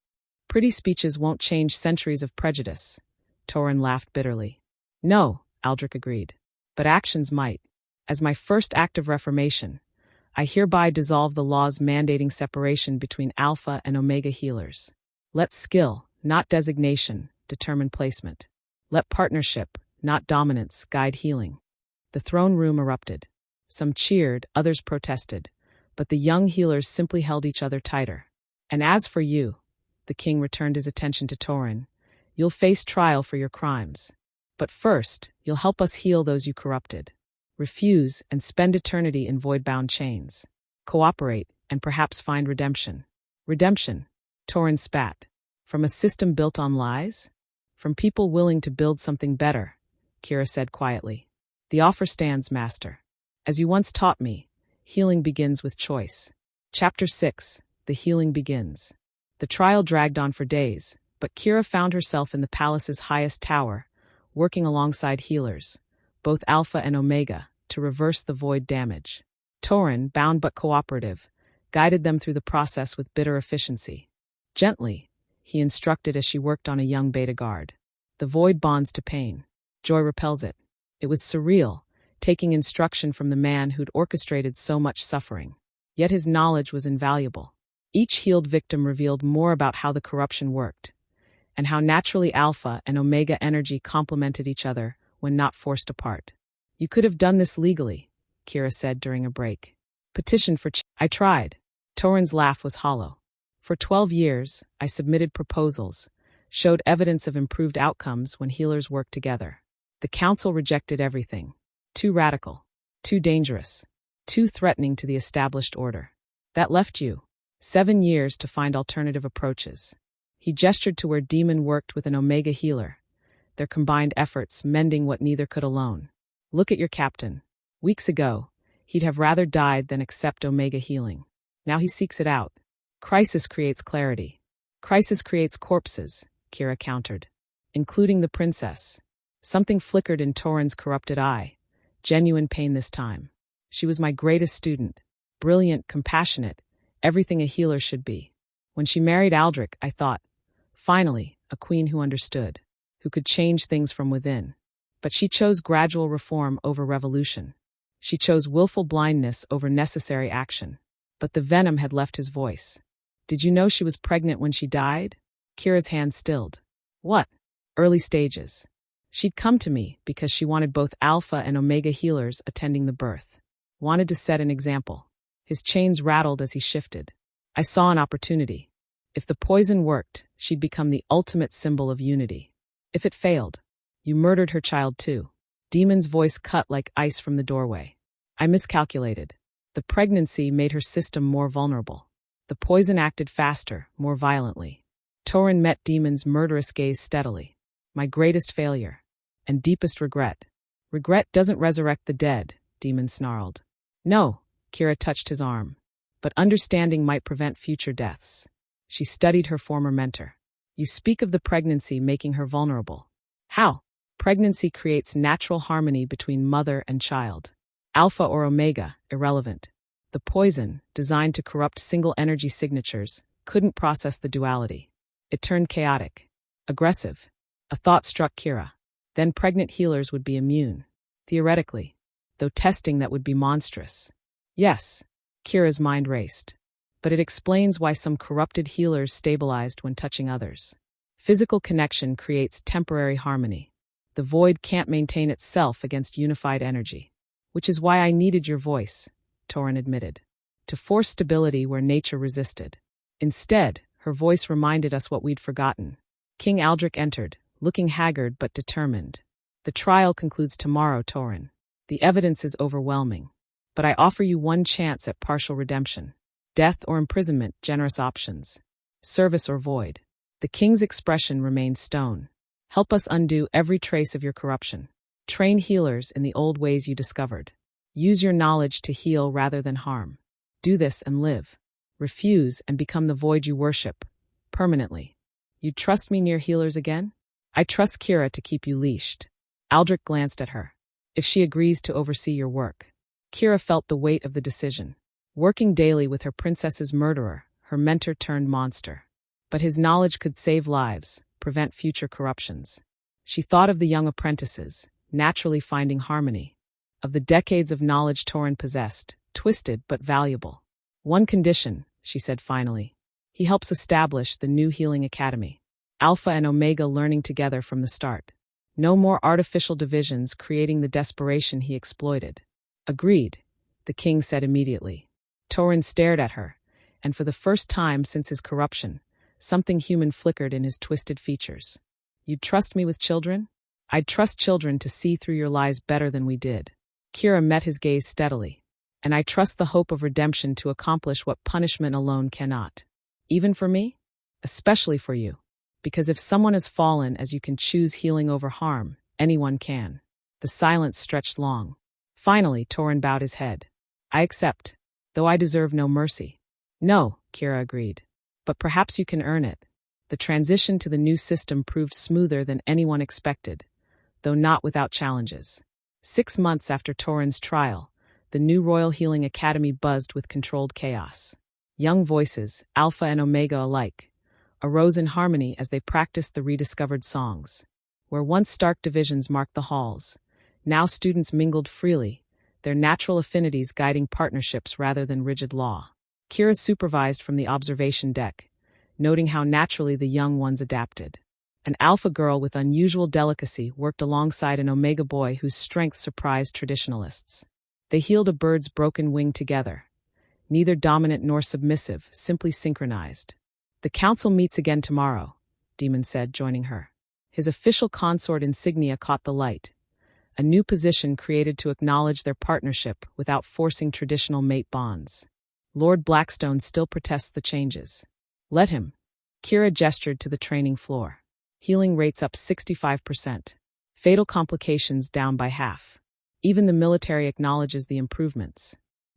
Pretty speeches won't change centuries of prejudice. Torin laughed bitterly. No, Aldrich agreed. But actions might. As my first act of reformation, I hereby dissolve the laws mandating separation between Alpha and Omega healers. Let skill, not designation, determine placement. Let partnership, not dominance, guide healing. The throne room erupted. Some cheered, others protested, but the young healers simply held each other tighter. And as for you, the king returned his attention to Torin, you'll face trial for your crimes. But first, you'll help us heal those you corrupted. Refuse and spend eternity in void-bound chains. Cooperate and perhaps find redemption. Redemption, Torin spat. From a system built on lies? From people willing to build something better, Kira said quietly. The offer stands, Master. As you once taught me, healing begins with choice. Chapter 6, The Healing Begins. The trial dragged on for days, but Kira found herself in the palace's highest tower, working alongside healers, both Alpha and Omega, to reverse the void damage. Torin, bound but cooperative, guided them through the process with bitter efficiency. Gently, he instructed as she worked on a young beta guard. The void bonds to pain. Joy repels it. It was surreal, taking instruction from the man who'd orchestrated so much suffering. Yet his knowledge was invaluable. Each healed victim revealed more about how the corruption worked, and how naturally Alpha and Omega energy complemented each other when not forced apart. You could have done this legally, Kira said during a break. Petition for I tried. Torin's laugh was hollow. For 12 years, I submitted proposals, showed evidence of improved outcomes when healers worked together. The council rejected everything. Too radical, too dangerous, too threatening to the established order. That left you 7 years to find alternative approaches. He gestured to where Demon worked with an Omega healer, their combined efforts mending what neither could alone. Look at your captain. Weeks ago, he'd have rather died than accept Omega healing. Now he seeks it out. Crisis creates clarity. Crisis creates corpses, Kira countered, including the princess. Something flickered in Torin's corrupted eye. Genuine pain this time. She was my greatest student. Brilliant, compassionate, Everything a healer should be. When she married Aldrich, I thought, finally, a queen who understood, who could change things from within. But she chose gradual reform over revolution. She chose willful blindness over necessary action. But the venom had left his voice. Did you know she was pregnant when she died? Kira's hand stilled. What? Early stages. She'd come to me because she wanted both Alpha and Omega healers attending the birth. Wanted to set an example. His chains rattled as he shifted. I saw an opportunity. If the poison worked, she'd become the ultimate symbol of unity. If it failed, you murdered her child too. Demon's voice cut like ice from the doorway. I miscalculated. The pregnancy made her system more vulnerable. The poison acted faster, more violently. Torin met Demon's murderous gaze steadily. My greatest failure. And deepest regret. Regret doesn't resurrect the dead, Demon snarled. No, Kira touched his arm. But understanding might prevent future deaths. She studied her former mentor. You speak of the pregnancy making her vulnerable. How? Pregnancy creates natural harmony between mother and child. Alpha or Omega, irrelevant. The poison, designed to corrupt single energy signatures, couldn't process the duality. It turned chaotic. Aggressive. A thought struck Kira. Then pregnant healers would be immune. Theoretically. Though testing that would be monstrous. Yes. Kira's mind raced. But it explains why some corrupted healers stabilized when touching others. Physical connection creates temporary harmony. The void can't maintain itself against unified energy. Which is why I needed your voice, Torin admitted. To force stability where nature resisted. Instead, her voice reminded us what we'd forgotten. King Aldrich entered, looking haggard but determined. The trial concludes tomorrow, Torin. The evidence is overwhelming. But I offer you one chance at partial redemption. Death or imprisonment, generous options. Service or void. The king's expression remained stone. Help us undo every trace of your corruption. Train healers in the old ways you discovered. Use your knowledge to heal rather than harm. Do this and live. Refuse and become the void you worship. Permanently. You trust me near healers again? I trust Kira to keep you leashed. Aldrich glanced at her. If she agrees to oversee your work. Kira felt the weight of the decision. Working daily with her princess's murderer, her mentor turned monster. But his knowledge could save lives, prevent future corruptions. She thought of the young apprentices, naturally finding harmony. Of the decades of knowledge Torin possessed, twisted but valuable. One condition, she said finally. He helps establish the new healing academy. Alpha and Omega learning together from the start. No more artificial divisions creating the desperation he exploited. Agreed, the king said immediately. Torin stared at her, and for the first time since his corruption, something human flickered in his twisted features. You'd trust me with children? I'd trust children to see through your lies better than we did. Kira met his gaze steadily. And I trust the hope of redemption to accomplish what punishment alone cannot. Even for me? Especially for you. Because if someone has fallen as you can choose healing over harm, anyone can. The silence stretched long. Finally, Torin bowed his head. I accept, though I deserve no mercy. No, Kira agreed. But perhaps you can earn it. The transition to the new system proved smoother than anyone expected, though not without challenges. 6 months after Torin's trial, the new Royal Healing Academy buzzed with controlled chaos. Young voices, Alpha and Omega alike, arose in harmony as they practiced the rediscovered songs. Where once stark divisions marked the halls, now students mingled freely, their natural affinities guiding partnerships rather than rigid law. Kira supervised from the observation deck, noting how naturally the young ones adapted. An Alpha girl with unusual delicacy worked alongside an Omega boy whose strength surprised traditionalists. They healed a bird's broken wing together, neither dominant nor submissive, simply synchronized. The council meets again tomorrow, Demon said, joining her. His official consort insignia caught the light, a new position created to acknowledge their partnership without forcing traditional mate bonds. Lord Blackstone still protests the changes. Let him. Kira gestured to the training floor. Healing rates up 65%. Fatal complications down by half. Even the military acknowledges the improvements.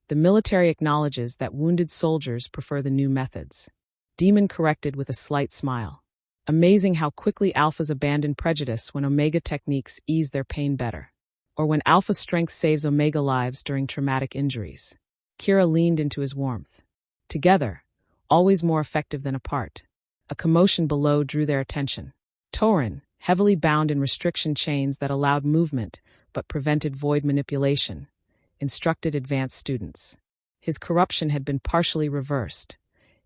The military acknowledges that wounded soldiers prefer the new methods. Demon corrected with a slight smile. Amazing how quickly Alphas abandon prejudice when Omega techniques ease their pain better. Or when Alpha strength saves Omega lives during traumatic injuries. Kira leaned into his warmth. Together, always more effective than apart. A commotion below drew their attention. Torin, heavily bound in restriction chains that allowed movement but prevented void manipulation, instructed advanced students. His corruption had been partially reversed,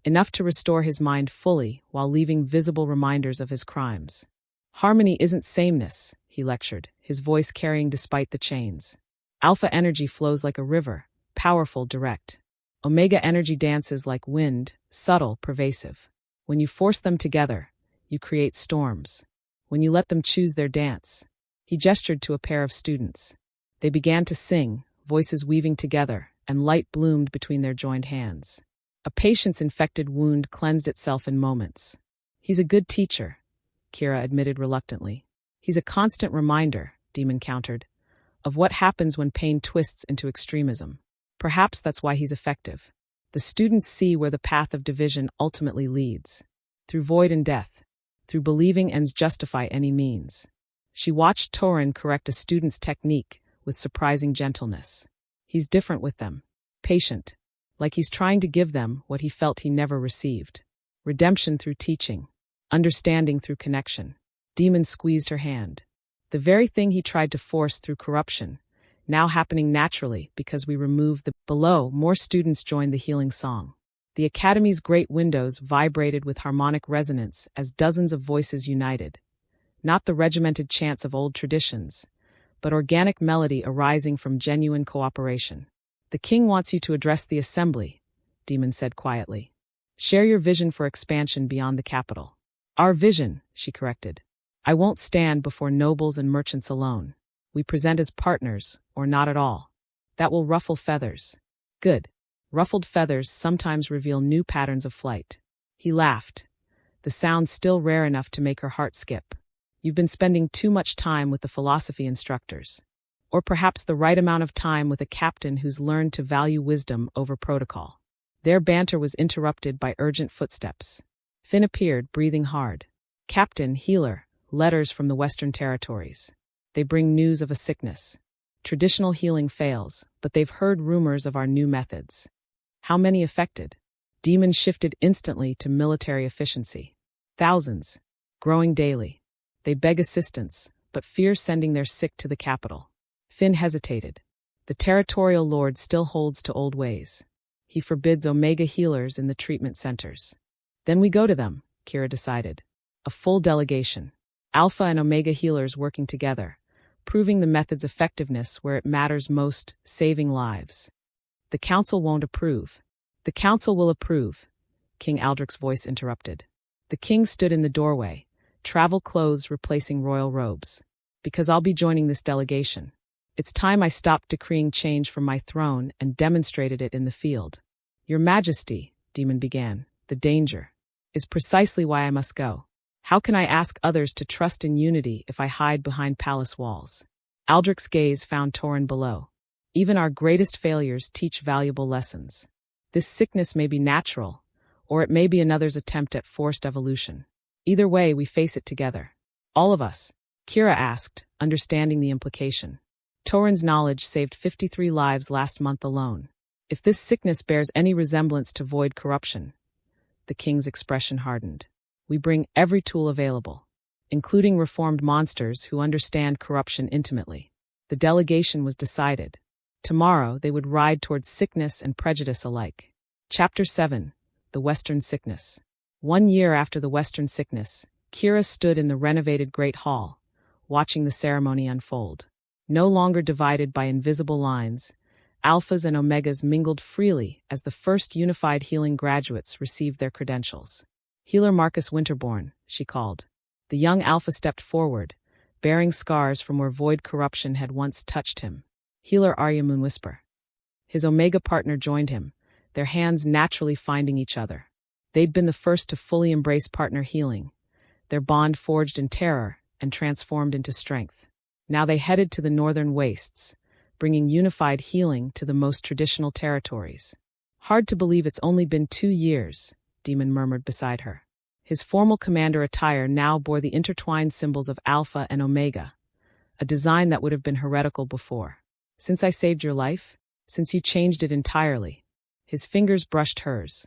enough to restore his mind fully while leaving visible reminders of his crimes. Harmony isn't sameness, he lectured, his voice carrying despite the chains. Alpha energy flows like a river, powerful, direct. Omega energy dances like wind, subtle, pervasive. When you force them together, you create storms. When you let them choose their dance. He gestured to a pair of students. They began to sing, voices weaving together, and light bloomed between their joined hands. A patience-infected wound cleansed itself in moments. He's a good teacher, Kira admitted reluctantly. He's a constant reminder, Demon countered, of what happens when pain twists into extremism. Perhaps that's why he's effective. The students see where the path of division ultimately leads. Through void and death. Through believing ends justify any means. She watched Torin correct a student's technique with surprising gentleness. He's different with them. Patient. Like he's trying to give them what he felt he never received. Redemption through teaching. Understanding through connection. Demon squeezed her hand. The very thing he tried to force through corruption, now happening naturally because we removed the below, more students joined the healing song. The Academy's great windows vibrated with harmonic resonance as dozens of voices united. Not the regimented chants of old traditions, but organic melody arising from genuine cooperation. The king wants you to address the assembly, Demon said quietly. Share your vision for expansion beyond the capital. Our vision, she corrected. I won't stand before nobles and merchants alone. We present as partners, or not at all. That will ruffle feathers. Good. Ruffled feathers sometimes reveal new patterns of flight. He laughed, the sound still rare enough to make her heart skip. You've been spending too much time with the philosophy instructors. Or perhaps the right amount of time with a captain who's learned to value wisdom over protocol. Their banter was interrupted by urgent footsteps. Finn appeared, breathing hard. Captain, healer, letters from the Western Territories. They bring news of a sickness. Traditional healing fails, but they've heard rumors of our new methods. How many affected? Demon shifted instantly to military efficiency. Thousands. Growing daily. They beg assistance, but fear sending their sick to the capital. Finn hesitated. The territorial lord still holds to old ways. He forbids Omega healers in the treatment centers. Then we go to them, Kira decided. A full delegation. Alpha and Omega healers working together, proving the method's effectiveness where it matters most, saving lives. The council won't approve. The council will approve, King Aldrich's voice interrupted. The king stood in the doorway, travel clothes replacing royal robes. Because I'll be joining this delegation. It's time I stopped decreeing change from my throne and demonstrated it in the field. Your Majesty, Demon began, the danger is precisely why I must go. How can I ask others to trust in unity if I hide behind palace walls? Aldrich's gaze found Torin below. Even our greatest failures teach valuable lessons. This sickness may be natural, or it may be another's attempt at forced evolution. Either way, we face it together. All of us, Kira asked, understanding the implication. Torin's knowledge saved 53 lives last month alone. If this sickness bears any resemblance to void corruption, the king's expression hardened. We bring every tool available, including reformed monsters who understand corruption intimately. The delegation was decided. Tomorrow they would ride towards sickness and prejudice alike. Chapter 7. The Western Sickness. 1 year after the Western Sickness, Kira stood in the renovated Great Hall, watching the ceremony unfold. No longer divided by invisible lines, Alphas and Omegas mingled freely as the first unified healing graduates received their credentials. Healer Marcus Winterborn, she called. The young Alpha stepped forward, bearing scars from where void corruption had once touched him. Healer Arya Moonwhisper. His Omega partner joined him, their hands naturally finding each other. They'd been the first to fully embrace partner healing, their bond forged in terror and transformed into strength. Now they headed to the northern wastes, bringing unified healing to the most traditional territories. Hard to believe it's only been 2 years, Demon murmured beside her. His formal commander attire now bore the intertwined symbols of Alpha and Omega, a design that would have been heretical before. Since I saved your life? Since you changed it entirely? His fingers brushed hers.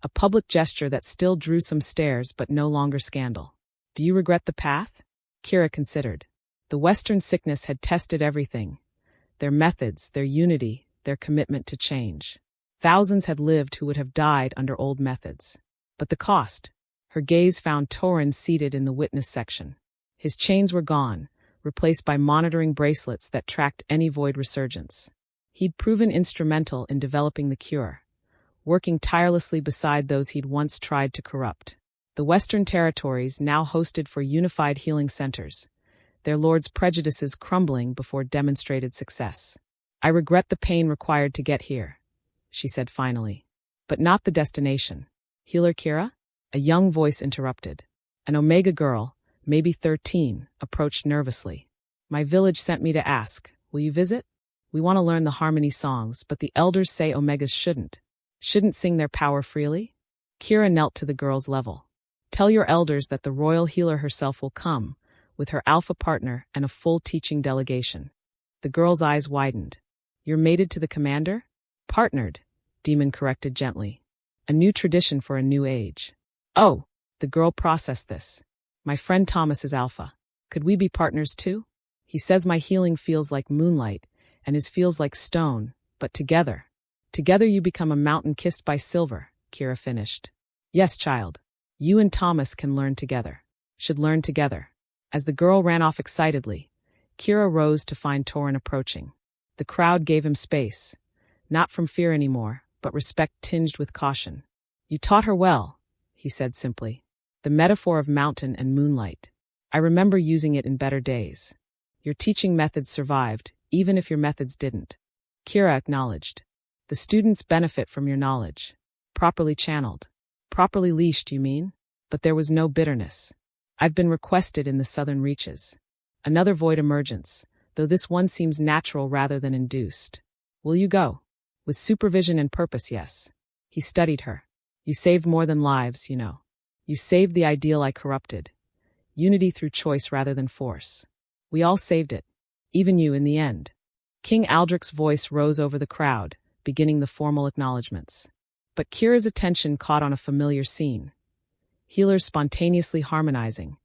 A public gesture that still drew some stares but no longer scandal. Do you regret the path? Kira considered. The Western sickness had tested everything. Their methods, their unity, their commitment to change. Thousands had lived who would have died under old methods. But the cost? Her gaze found Torin seated in the witness section. His chains were gone, replaced by monitoring bracelets that tracked any void resurgence. He'd proven instrumental in developing the cure, working tirelessly beside those he'd once tried to corrupt. The Western territories now hosted for unified healing centers, their lord's prejudices crumbling before demonstrated success. I regret the pain required to get here, she said finally. But not the destination. Healer Kira? A young voice interrupted. An Omega girl, maybe 13, approached nervously. My village sent me to ask, will you visit? We want to learn the harmony songs, but the elders say Omegas shouldn't sing their power freely? Kira knelt to the girl's level. Tell your elders that the royal healer herself will come, with her alpha partner and a full teaching delegation. The girl's eyes widened. You're mated to the commander? Partnered, Demon corrected gently. A new tradition for a new age. Oh, the girl processed this. My friend Thomas is alpha. Could we be partners too? He says my healing feels like moonlight, and his feels like stone, but together. Together you become a mountain kissed by silver, Kira finished. Yes, child. You and Thomas can learn together. Should learn together. As the girl ran off excitedly, Kira rose to find Torin approaching. The crowd gave him space. Not from fear anymore, but respect tinged with caution. You taught her well, he said simply. The metaphor of mountain and moonlight. I remember using it in better days. Your teaching methods survived, even if your methods didn't. Kira acknowledged. The students benefit from your knowledge. Properly channeled. Properly leashed, you mean? But there was no bitterness. I've been requested in the southern reaches. Another void emergence, though this one seems natural rather than induced. Will you go? With supervision and purpose, yes. He studied her. You saved more than lives, you know. You saved the ideal I corrupted. Unity through choice rather than force. We all saved it. Even you in the end. King Aldrich's voice rose over the crowd, beginning the formal acknowledgments. But Kira's attention caught on a familiar scene. Healers spontaneously harmonizing,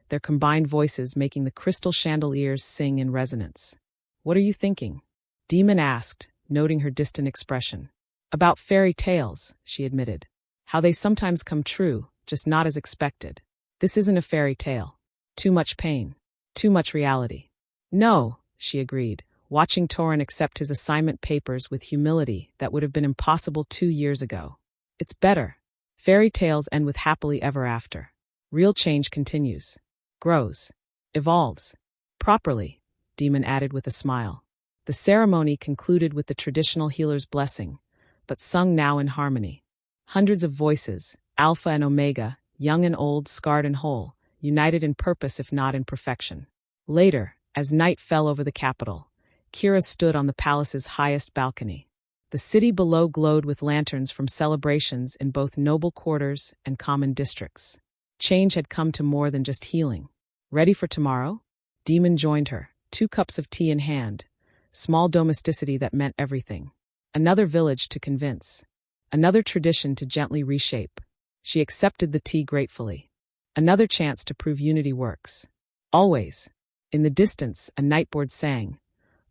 their combined voices making the crystal chandeliers sing in resonance. What are you thinking? Demon asked, noting her distant expression. About fairy tales, she admitted. How they sometimes come true, just not as expected. This isn't a fairy tale. Too much pain. Too much reality. No, she agreed, watching Torin accept his assignment papers with humility that would have been impossible 2 years ago. It's better. Fairy tales end with happily ever after. Real change continues. Grows. Evolves. Properly, Demon added with a smile. The ceremony concluded with the traditional healer's blessing, but sung now in harmony. Hundreds of voices, Alpha and Omega, young and old, scarred and whole, united in purpose if not in perfection. Later, as night fell over the capital, Kira stood on the palace's highest balcony. The city below glowed with lanterns from celebrations in both noble quarters and common districts. Change had come to more than just healing. Ready for tomorrow? Demon joined her, 2 cups of tea in hand. Small domesticity that meant everything. Another village to convince. Another tradition to gently reshape. She accepted the tea gratefully. Another chance to prove unity works. Always. In the distance, a nightboard sang.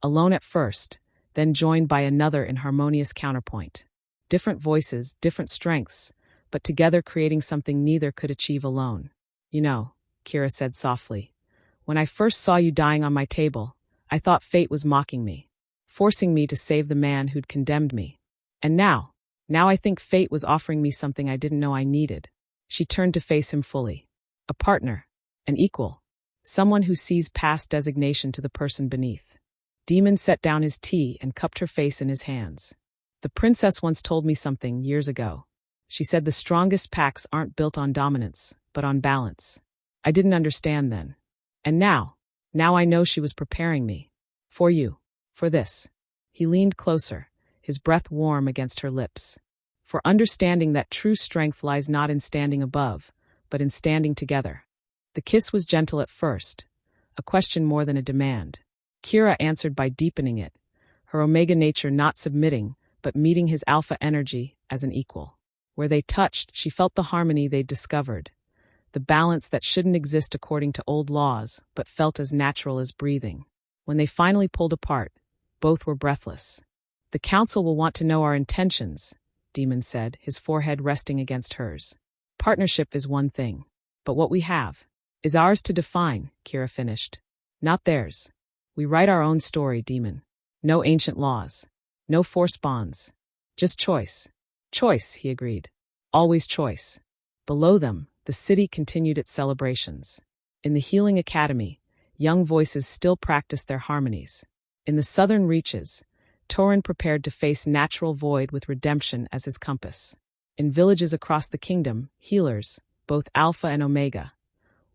Alone at first, then joined by another in harmonious counterpoint. Different voices, different strengths, but together creating something neither could achieve alone. You know, Kira said softly, when I first saw you dying on my table, I thought fate was mocking me, forcing me to save the man who'd condemned me. And now I think fate was offering me something I didn't know I needed. She turned to face him fully. A partner, an equal, someone who sees past designation to the person beneath. Demon set down his tea and cupped her face in his hands. The princess once told me something years ago. She said the strongest packs aren't built on dominance, but on balance. I didn't understand then. And now I know she was preparing me. For you. For this. He leaned closer, his breath warm against her lips. For understanding that true strength lies not in standing above, but in standing together. The kiss was gentle at first, a question more than a demand. Kira answered by deepening it, her Omega nature not submitting, but meeting his alpha energy as an equal. Where they touched, she felt the harmony they'd discovered, the balance that shouldn't exist according to old laws, but felt as natural as breathing. When they finally pulled apart, both were breathless. "The council will want to know our intentions," Demon said, his forehead resting against hers. "Partnership is one thing, but what we have is ours to define," Kira finished. "Not theirs. We write our own story, Demon. No ancient laws. No force bonds. Just choice." "Choice," he agreed. "Always choice." Below them, the city continued its celebrations. In the Healing Academy, young voices still practiced their harmonies. In the southern reaches, Torin prepared to face natural void with redemption as his compass. In villages across the kingdom, healers, both Alpha and Omega,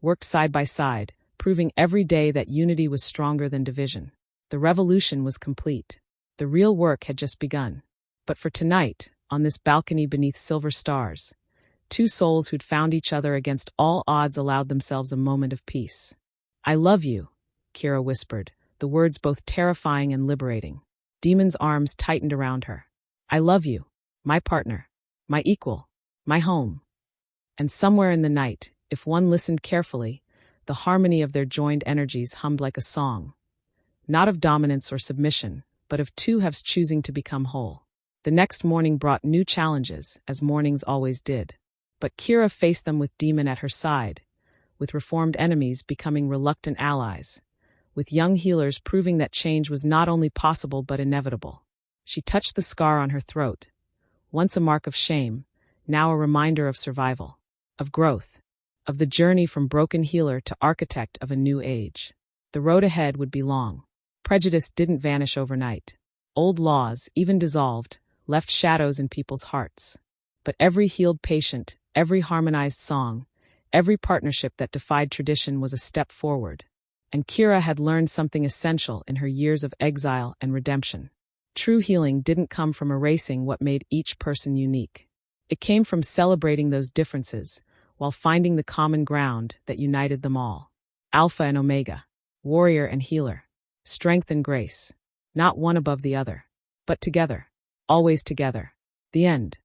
worked side by side, proving every day that unity was stronger than division. The revolution was complete. The real work had just begun. But for tonight, on this balcony beneath silver stars, two souls who'd found each other against all odds allowed themselves a moment of peace. "I love you," Kira whispered, the words both terrifying and liberating. Demon's arms tightened around her. "I love you, my partner, my equal, my home." And somewhere in the night, if one listened carefully, the harmony of their joined energies hummed like a song. Not of dominance or submission, but of two halves choosing to become whole. The next morning brought new challenges, as mornings always did. But Kira faced them with Demon at her side, with reformed enemies becoming reluctant allies, with young healers proving that change was not only possible but inevitable. She touched the scar on her throat, once a mark of shame, now a reminder of survival, of growth, of the journey from broken healer to architect of a new age. The road ahead would be long. Prejudice didn't vanish overnight. Old laws, even dissolved, left shadows in people's hearts. But every healed patient, every harmonized song, every partnership that defied tradition was a step forward. And Kira had learned something essential in her years of exile and redemption. True healing didn't come from erasing what made each person unique. It came from celebrating those differences, while finding the common ground that united them all. Alpha and Omega, warrior and healer, strength and grace, not one above the other, but together, always together. The end.